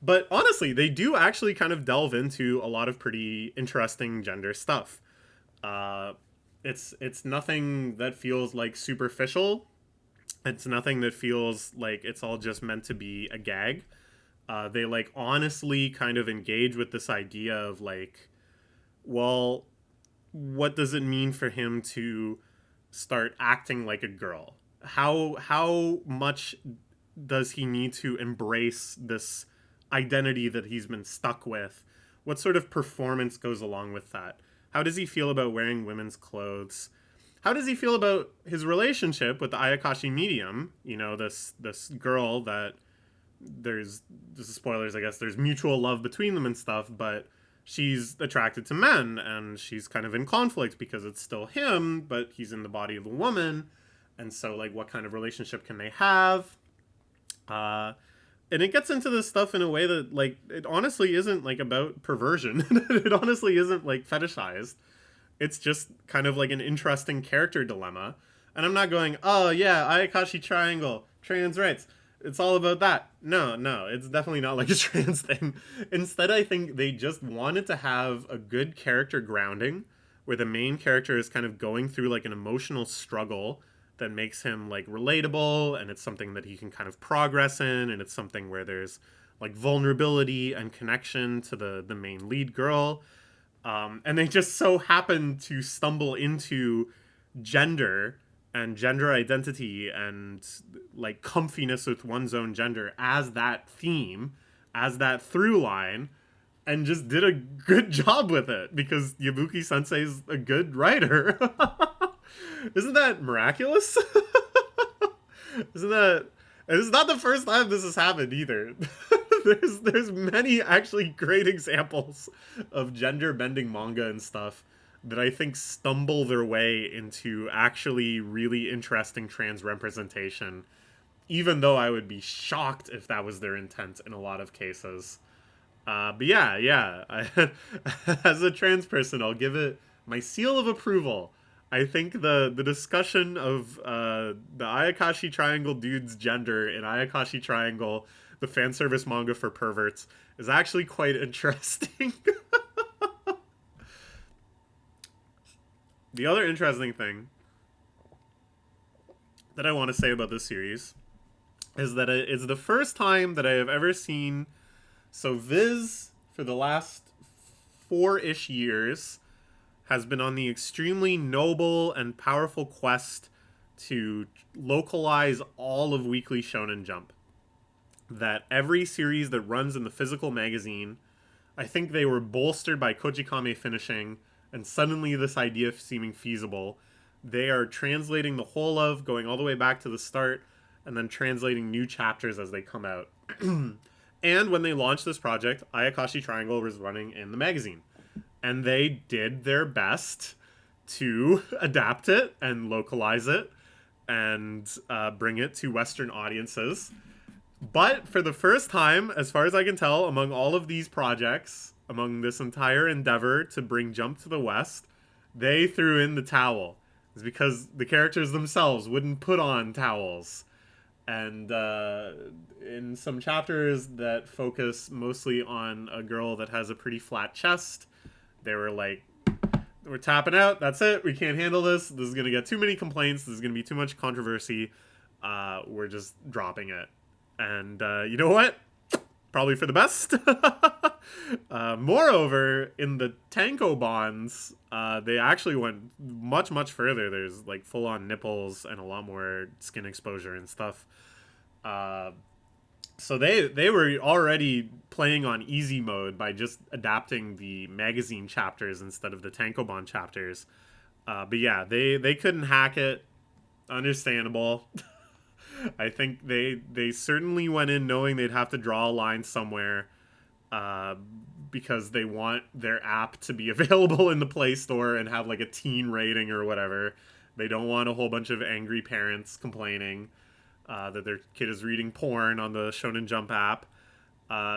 But honestly, they do actually kind of delve into a lot of pretty interesting gender stuff. It's nothing that feels like superficial. It's nothing that feels like it's all just meant to be a gag. They like honestly kind of engage with this idea of like, well, what does it mean for him to start acting like a girl? How much does he need to embrace this identity that he's been stuck with? What sort of performance goes along with that? How does he feel about wearing women's clothes? How does he feel about his relationship with the Ayakashi medium? You know, this girl that this is spoilers, I guess. There's mutual love between them and stuff, but she's attracted to men, and she's kind of in conflict because it's still him, but he's in the body of a woman. And so, like, what kind of relationship can they have? And it gets into this stuff in a way that, like, it honestly isn't, like, about perversion. It honestly isn't, like, fetishized. It's just kind of, like, an interesting character dilemma. And I'm not going, oh, yeah, Ayakashi Triangle, trans rights. It's all about that. No, it's definitely not like a trans thing. Instead, I think they just wanted to have a good character grounding where the main character is kind of going through like an emotional struggle that makes him like relatable, and it's something that he can kind of progress in, and it's something where there's like vulnerability and connection to the main lead girl. And they just so happen to stumble into gender and gender identity and like comfiness with one's own gender as that theme, as that through line, and just did a good job with it because Yabuki Sensei's a good writer. Isn't that miraculous? Isn't that? And it's not the first time this has happened either. there's many actually great examples of gender bending manga and stuff that I think stumble their way into actually really interesting trans representation, even though I would be shocked if that was their intent in a lot of cases. But yeah, as a trans person, I'll give it my seal of approval. I think the discussion of the Ayakashi Triangle dude's gender in Ayakashi Triangle, the fan service manga for perverts, is actually quite interesting. The other interesting thing that I want to say about this series is that it's the first time that I have ever seen. So Viz, for the last 4-ish years, has been on the extremely noble and powerful quest to localize all of Weekly Shonen Jump. That every series that runs in the physical magazine, I think they were bolstered by Kojikame finishing, and suddenly this idea seeming feasible. They are translating the whole of, going all the way back to the start, and then translating new chapters as they come out. And when they launched this project, Ayakashi Triangle was running in the magazine. And they did their best to adapt it and localize it and bring it to Western audiences. But for the first time, as far as I can tell, among all of these projects, among this entire endeavor to bring Jump to the West, they threw in the towel. It's because the characters themselves wouldn't put on towels. And in some chapters that focus mostly on a girl that has a pretty flat chest, they were like, we're tapping out. That's it. We can't handle this. This is going to get too many complaints. This is going to be too much controversy. We're just dropping it. And you know what? Probably for the best. Moreover, in the Tanko bonds, they actually went much, much further. There's like full-on nipples and a lot more skin exposure and stuff. So they were already playing on easy mode by just adapting the magazine chapters instead of the Tankobon chapters. But yeah, they couldn't hack it. Understandable. I think they certainly went in knowing they'd have to draw a line somewhere, because they want their app to be available in the Play Store and have like a teen rating or whatever. They don't want a whole bunch of angry parents complaining that their kid is reading porn on the Shonen Jump app.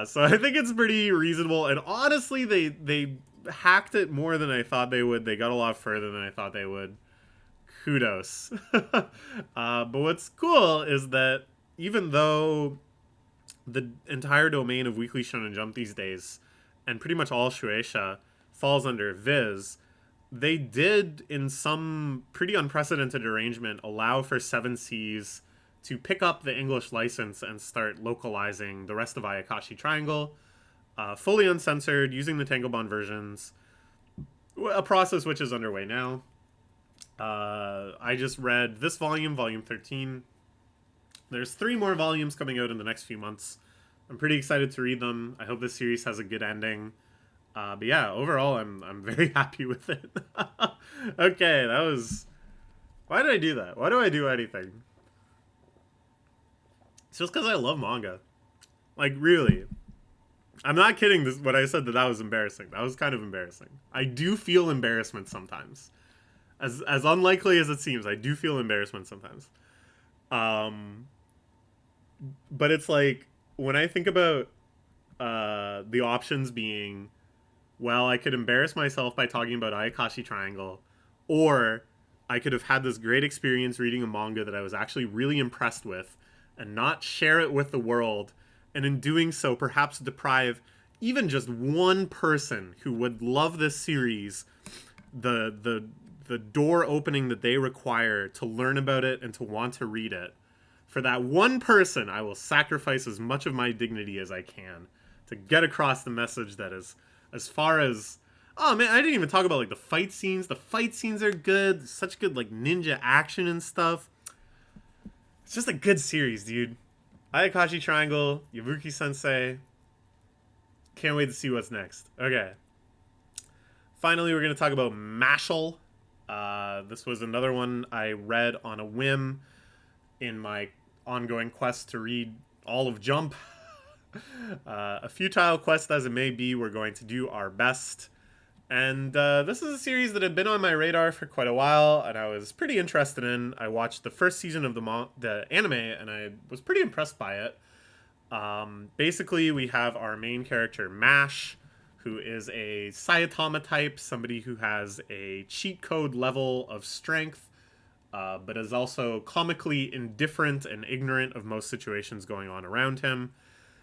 So I think it's pretty reasonable. And honestly, they hacked it more than I thought they would. They got a lot further than I thought they would. Kudos. But what's cool is that even though the entire domain of Weekly Shonen Jump these days, and pretty much all Shueisha, falls under Viz, they did, in some pretty unprecedented arrangement, allow for 7 Seas to pick up the English license and start localizing the rest of Ayakashi Triangle, fully uncensored, using the Tangobon versions, a process which is underway now. I just read this volume, volume 13. There's 3 more volumes coming out in the next few months. I'm pretty excited to read them. I hope this series has a good ending. But yeah, overall, I'm very happy with it. Okay, that was... Why did I do that? Why do I do anything? It's just because I love manga. Like, really. I'm not kidding when I said that was embarrassing. That was kind of embarrassing. I do feel embarrassment sometimes. As unlikely as it seems, I do feel embarrassment sometimes. But it's like, when I think about the options being, well, I could embarrass myself by talking about Ayakashi Triangle, or I could have had this great experience reading a manga that I was actually really impressed with, and not share it with the world, and in doing so perhaps deprive even just one person who would love this series the the door opening that they require to learn about it and to want to read it. For that one person, I will sacrifice as much of my dignity as I can to get across the message that is as far as. Oh man, I didn't even talk about like the fight scenes. The fight scenes are good. Such good like ninja action and stuff. It's just a good series, dude. Ayakashi Triangle, Yabuki Sensei. Can't wait to see what's next. Okay. Finally, we're going to talk about Mashle. This was another one I read on a whim in my ongoing quest to read all of Jump. A futile quest as it may be, we're going to do our best. And this is a series that had been on my radar for quite a while, and I was pretty interested in. I watched the first season of the anime, and I was pretty impressed by it. Basically, we have our main character, Mash, who is a Saitama type, somebody who has a cheat code level of strength, but is also comically indifferent and ignorant of most situations going on around him.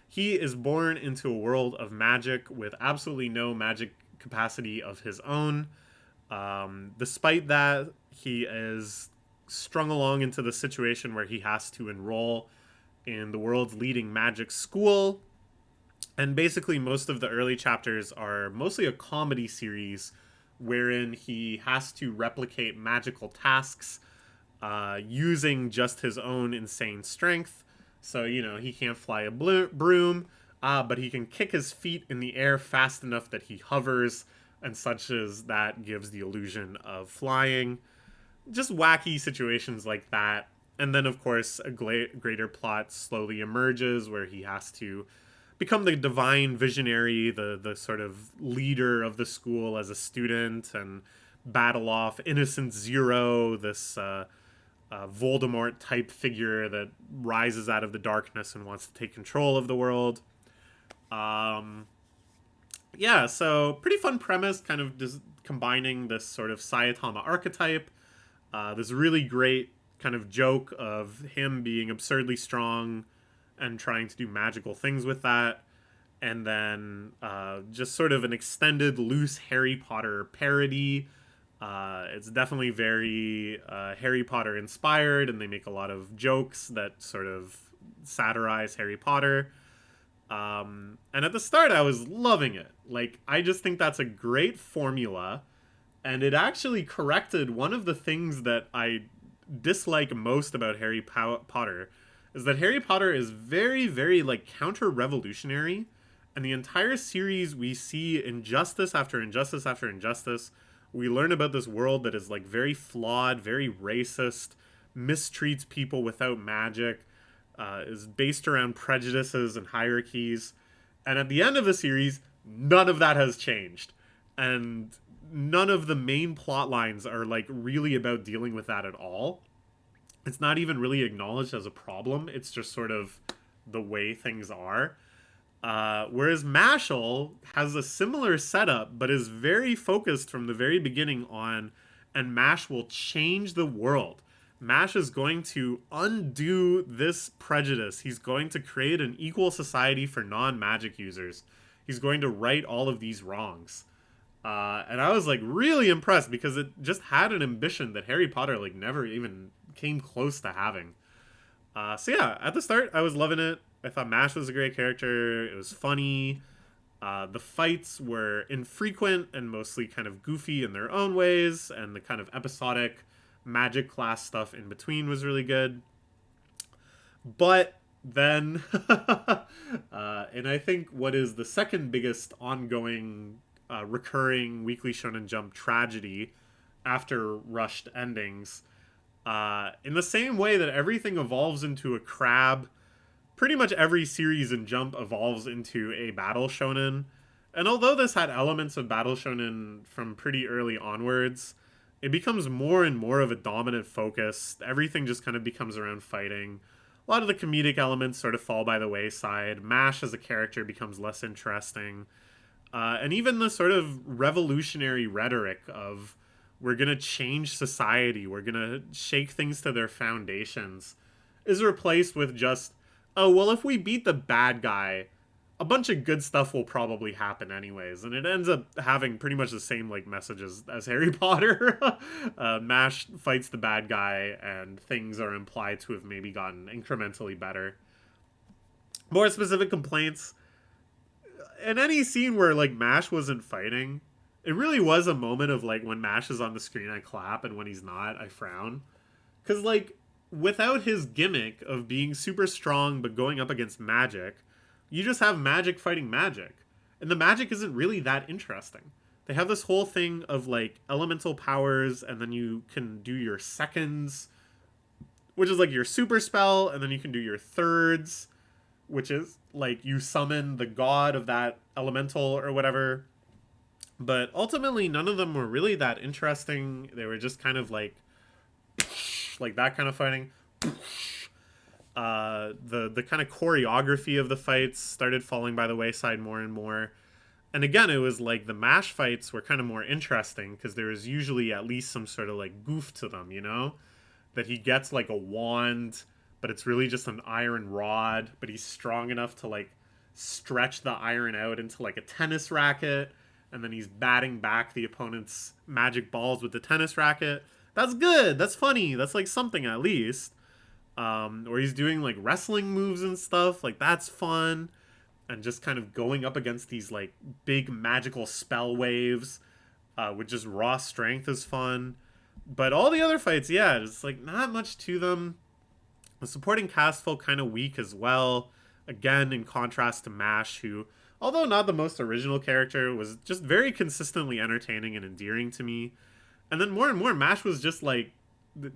He is born into a world of magic with absolutely no magic capacity of his own. Despite that, he is strung along into the situation where he has to enroll in the world's leading magic school. And basically, most of the early chapters are mostly a comedy series wherein he has to replicate magical tasks using just his own insane strength. So, you know, he can't fly a broom, but he can kick his feet in the air fast enough that he hovers, and such as that gives the illusion of flying. Just wacky situations like that. And then, of course, a greater plot slowly emerges where he has to become the divine visionary, the sort of leader of the school as a student, and battle off Innocent Zero, this Voldemort-type figure that rises out of the darkness and wants to take control of the world. Yeah, so pretty fun premise, kind of just combining this sort of Saitama archetype, this really great kind of joke of him being absurdly strong and trying to do magical things with that, and then just sort of an extended, loose Harry Potter parody. It's definitely very Harry Potter inspired, and they make a lot of jokes that sort of satirize Harry Potter. And at the start, I was loving it. Like, I just think that's a great formula, and it actually corrected one of the things that I dislike most about Harry Potter, is that Harry Potter is very, very, like, counter-revolutionary, and the entire series we see injustice after injustice after injustice. We learn about this world that is, like, very flawed, very racist, mistreats people without magic, is based around prejudices and hierarchies. And at the end of the series, none of that has changed. And none of the main plot lines are, like, really about dealing with that at all. It's not even really acknowledged as a problem. It's just sort of the way things are. Whereas Mashle has a similar setup, but is very focused from the very beginning on, and Mash will change the world. Mash is going to undo this prejudice. He's going to create an equal society for non-magic users. He's going to right all of these wrongs. And I was, like, really impressed because it just had an ambition that Harry Potter, like, never even came close to having. So yeah, at the start, I was loving it. I thought Mash was a great character. It was funny. The fights were infrequent and mostly kind of goofy in their own ways, and the kind of episodic magic class stuff in between was really good. But then, and I think what is the second biggest ongoing, recurring Weekly Shonen Jump tragedy after rushed endings, in the same way that everything evolves into a crab, pretty much every series in Jump evolves into a battle shonen. And although this had elements of battle shonen from pretty early onwards, it becomes more and more of a dominant focus. Everything just kind of becomes around fighting. A lot of the comedic elements sort of fall by the wayside. Mash as a character becomes less interesting. And even the sort of revolutionary rhetoric of, we're going to change society, we're going to shake things to their foundations, is replaced with just, oh, well, if we beat the bad guy, a bunch of good stuff will probably happen anyways, and it ends up having pretty much the same like messages as Harry Potter. Mash fights the bad guy, and things are implied to have maybe gotten incrementally better. More specific complaints: in any scene where like Mash wasn't fighting, it really was a moment of like when Mash is on the screen, I clap, and when he's not, I frown. Because like without his gimmick of being super strong but going up against magic, you just have magic fighting magic. And the magic isn't really that interesting. They have this whole thing of like elemental powers, and then you can do your seconds, which is like your super spell, and then you can do your thirds, which is like you summon the god of that elemental or whatever. But ultimately, none of them were really that interesting. They were just kind of like that kind of fighting. The kind of choreography of the fights started falling by the wayside more and more. And again, it was like the Mash fights were kind of more interesting because there was usually at least some sort of like goof to them, you know? That he gets like a wand, but it's really just an iron rod, but he's strong enough to like stretch the iron out into like a tennis racket, and then he's batting back the opponent's magic balls with the tennis racket. That's good. That's funny. That's like something at least. Or he's doing like wrestling moves and stuff. Like that's fun. And just kind of going up against these like big magical spell waves with just raw strength is fun. But all the other fights, yeah, it's like not much to them. The supporting cast felt kind of weak as well. Again, in contrast to Mash, who, although not the most original character, was just very consistently entertaining and endearing to me. And then more and more, Mash was just like,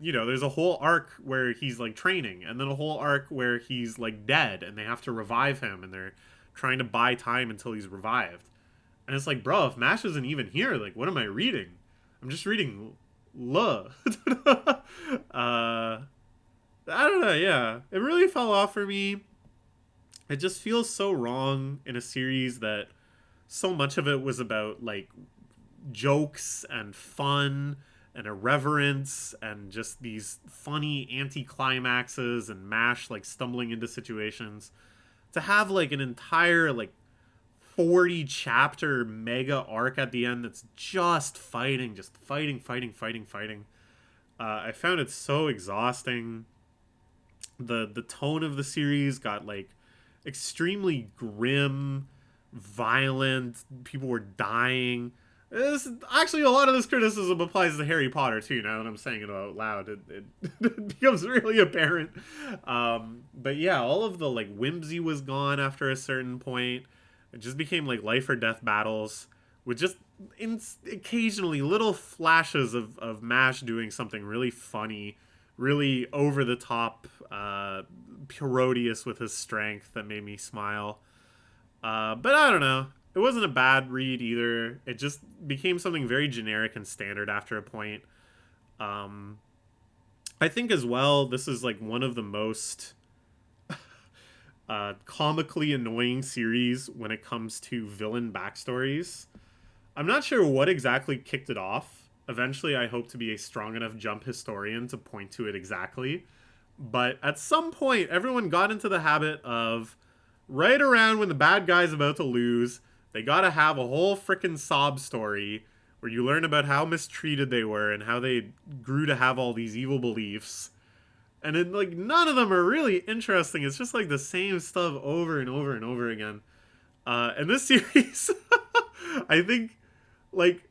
you know, there's a whole arc where he's like training, and then a whole arc where he's like dead and they have to revive him, and they're trying to buy time until he's revived. And it's like, bro, if Mash isn't even here, like, what am I reading? I'm just reading I don't know, yeah. It really fell off for me. It just feels so wrong in a series that so much of it was about, like, jokes and fun and irreverence and just these funny anti-climaxes and Mash, like, stumbling into situations. To have, like, an entire, like, 40 chapter mega arc at the end that's just fighting, fighting. I found it so exhausting. The tone of the series got like extremely grim, violent. People were dying. Actually, a lot of this criticism applies to Harry Potter too. Now that I'm saying it out loud, it becomes really apparent. But yeah, all of the like whimsy was gone after a certain point. It just became like life or death battles with just occasionally little flashes of Mash doing something really funny, really over the top, parodious with his strength that made me smile. But I don't know. It wasn't a bad read either. It just became something very generic and standard after a point. I think as well, this is like one of the most comically annoying series when it comes to villain backstories. I'm not sure what exactly kicked it off. Eventually, I hope to be a strong enough jump historian to point to it exactly. But at some point, everyone got into the habit of, right around when the bad guy's about to lose, they gotta have a whole frickin' sob story where you learn about how mistreated they were and how they grew to have all these evil beliefs. And it, like, none of them are really interesting. It's just like the same stuff over and over and over again. And this series, I think, like,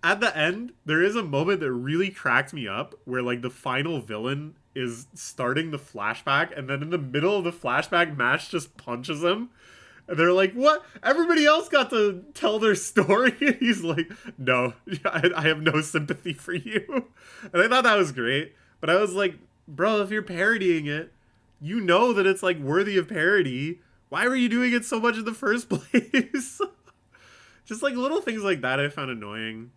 at the end, there is a moment that really cracked me up where, like, the final villain is starting the flashback, and then in the middle of the flashback, Mash just punches him. And they're like, what? Everybody else got to tell their story? And he's like, no, I have no sympathy for you. And I thought that was great. But I was like, bro, if you're parodying it, you know that it's, like, worthy of parody. Why were you doing it so much in the first place? Just, like, little things like that I found annoying.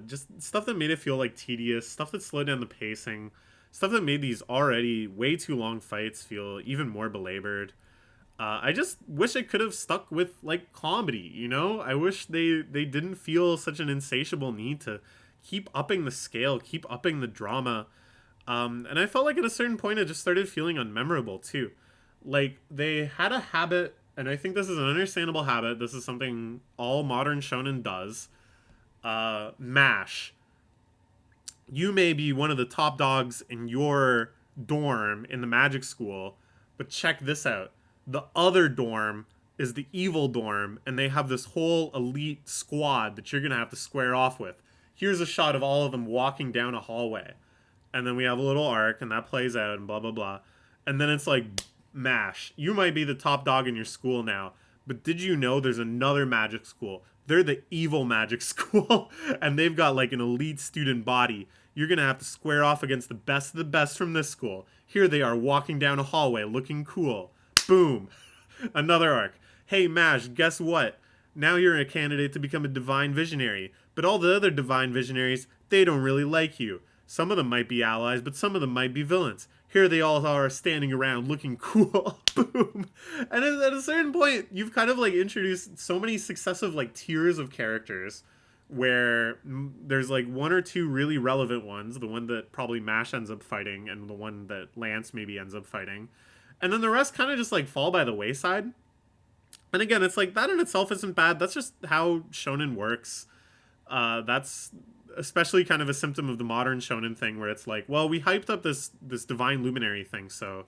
Just stuff that made it feel, like, tedious. Stuff that slowed down the pacing. Stuff that made these already way too long fights feel even more belabored. I just wish it could have stuck with, like, comedy, you know? I wish they didn't feel such an insatiable need to keep upping the scale, keep upping the drama. And I felt like at a certain point it just started feeling unmemorable, too. Like, they had a habit and I think this is an understandable habit. This is something all modern shonen does. MASH. You may be one of the top dogs in your dorm in the magic school, but check this out. The other dorm is the evil dorm, and they have this whole elite squad that you're going to have to square off with. Here's a shot of all of them walking down a hallway. And then we have a little arc, and that plays out, and blah, blah, blah. And then it's like, MASH. You might be the top dog in your school now, but did you know there's another magic school? They're the evil magic school, and they've got like an elite student body. You're going to have to square off against the best of the best from this school. Here they are walking down a hallway looking cool. Boom. Another arc. Hey, MASH, guess what? Now you're a candidate to become a divine visionary. But all the other divine visionaries, they don't really like you. Some of them might be allies, but some of them might be villains. Here they all are standing around looking cool. Boom. And at a certain point, you've kind of like introduced so many successive like tiers of characters where there's like one or two really relevant ones, the one that probably MASH ends up fighting and the one that Lance maybe ends up fighting. And then the rest kind of just like fall by the wayside. And again, it's like that in itself isn't bad. That's just how shonen works. That's especially kind of a symptom of the modern shonen thing where it's like, well, we hyped up this divine luminary thing, so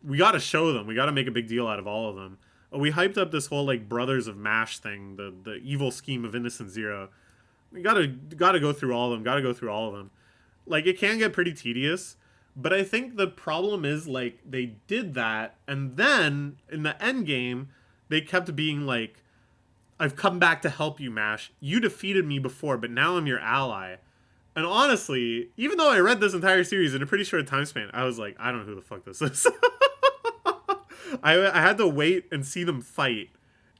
we got to show them. We got to make a big deal out of all of them. We hyped up this whole like Brothers of MASH thing, the evil scheme of Innocent Zero. We gotta go through all of them. Got to go through all of them. Like it can get pretty tedious, but I think the problem is like they did that, and then in the end game, they kept being like, I've come back to help you, MASH. You defeated me before, but now I'm your ally. And honestly, even though I read this entire series in a pretty short time span, I was like, I don't know who the fuck this is. I had to wait and see them fight,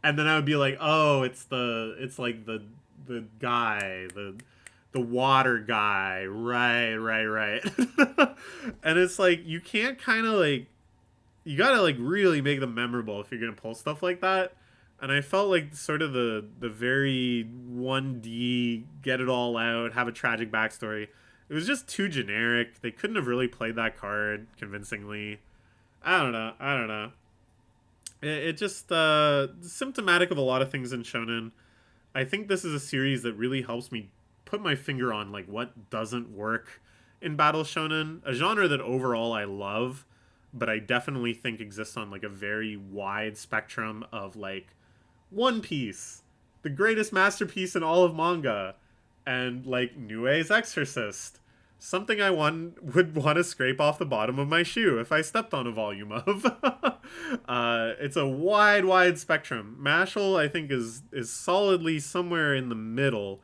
and then I would be like, oh, it's like the guy, the water guy, right. And it's like you can't kind of like, you gotta like really make them memorable if you're gonna pull stuff like that. And I felt like sort of the very 1D, get it all out, have a tragic backstory. It was just too generic. They couldn't have really played that card convincingly. I don't know. It just symptomatic of a lot of things in shonen. I think this is a series that really helps me put my finger on like what doesn't work in battle shonen, a genre that overall I love, but I definitely think exists on like a very wide spectrum of like One Piece, the greatest masterpiece in all of manga, and like Nue's Exorcist, something I would want to scrape off the bottom of my shoe if I stepped on a volume of. It's a wide spectrum. Mashle, I think, is solidly somewhere in the middle,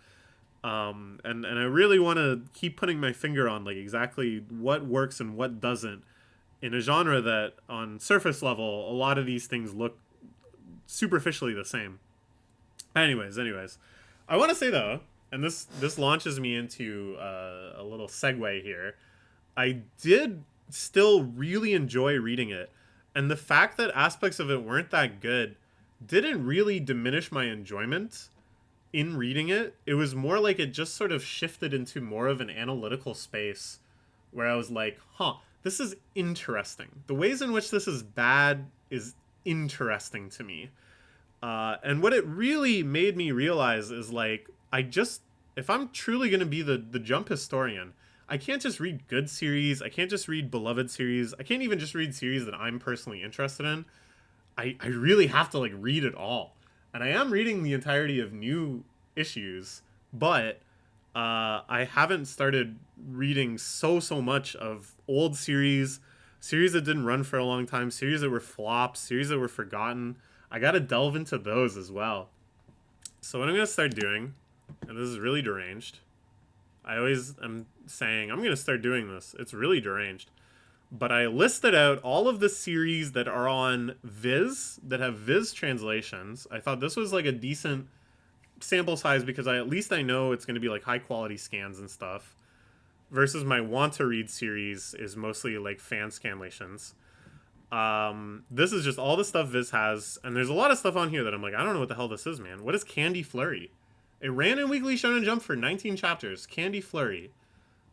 and I really want to keep putting my finger on like exactly what works and what doesn't in a genre that on surface level a lot of these things look superficially the same. Anyways, I want to say though, and this launches me into a little segue here. I did still really enjoy reading it, and the fact that aspects of it weren't that good didn't really diminish my enjoyment in reading it. It was more like it just sort of shifted into more of an analytical space where I was like, huh, this is interesting. The ways in which this is bad is interesting to me. And what it really made me realize is like, if I'm truly going to be the Jump historian, I can't just read good series. I can't just read beloved series. I can't even just read series that I'm personally interested in. I really have to like read it all. And I am reading the entirety of new issues, but I haven't started reading so much of old series that didn't run for a long time, series that were flops, series that were forgotten. I gotta delve into those as well. So what I'm gonna start doing, and this is really deranged, I always am saying I'm gonna start doing this, it's really deranged, but I listed out all of the series that are on Viz, that have Viz translations. I thought this was like a decent sample size because at least I know it's gonna be like high quality scans and stuff, versus my want to read series is mostly like fan scanlations. This is just all the stuff Viz has, and there's a lot of stuff on here that I'm like, I don't know what the hell this is, man. What is Candy Flurry? It ran in Weekly Shonen Jump for 19 chapters. Candy Flurry.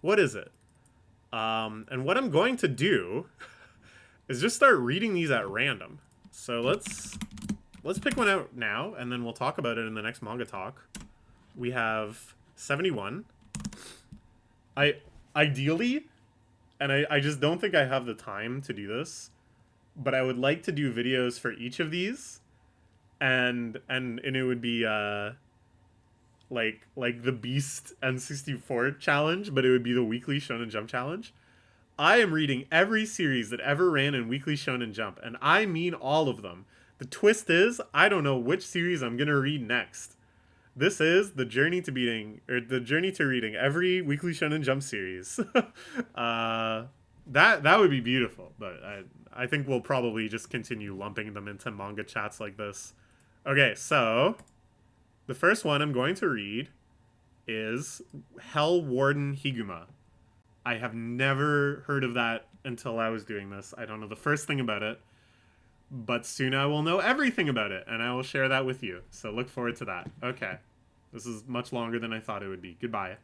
What is it? And what I'm going to do is just start reading these at random. So let's let's pick one out now, and then we'll talk about it in the next manga talk. We have 71. Ideally, and I just don't think I have the time to do this, but I would like to do videos for each of these, and it would be like the Beast N64 challenge, but it would be the weekly Shonen Jump challenge. I am reading every series that ever ran in Weekly Shonen Jump, and I mean all of them. The twist is, I don't know which series I'm gonna read next. This is the journey to reading every Weekly Shonen Jump series. That would be beautiful, but I think we'll probably just continue lumping them into manga chats like this. Okay, so the first one I'm going to read is Hell Warden Higuma. I have never heard of that until I was doing this. I don't know the first thing about it, but soon I will know everything about it, and I will share that with you. So look forward to that. Okay. This is much longer than I thought it would be. Goodbye.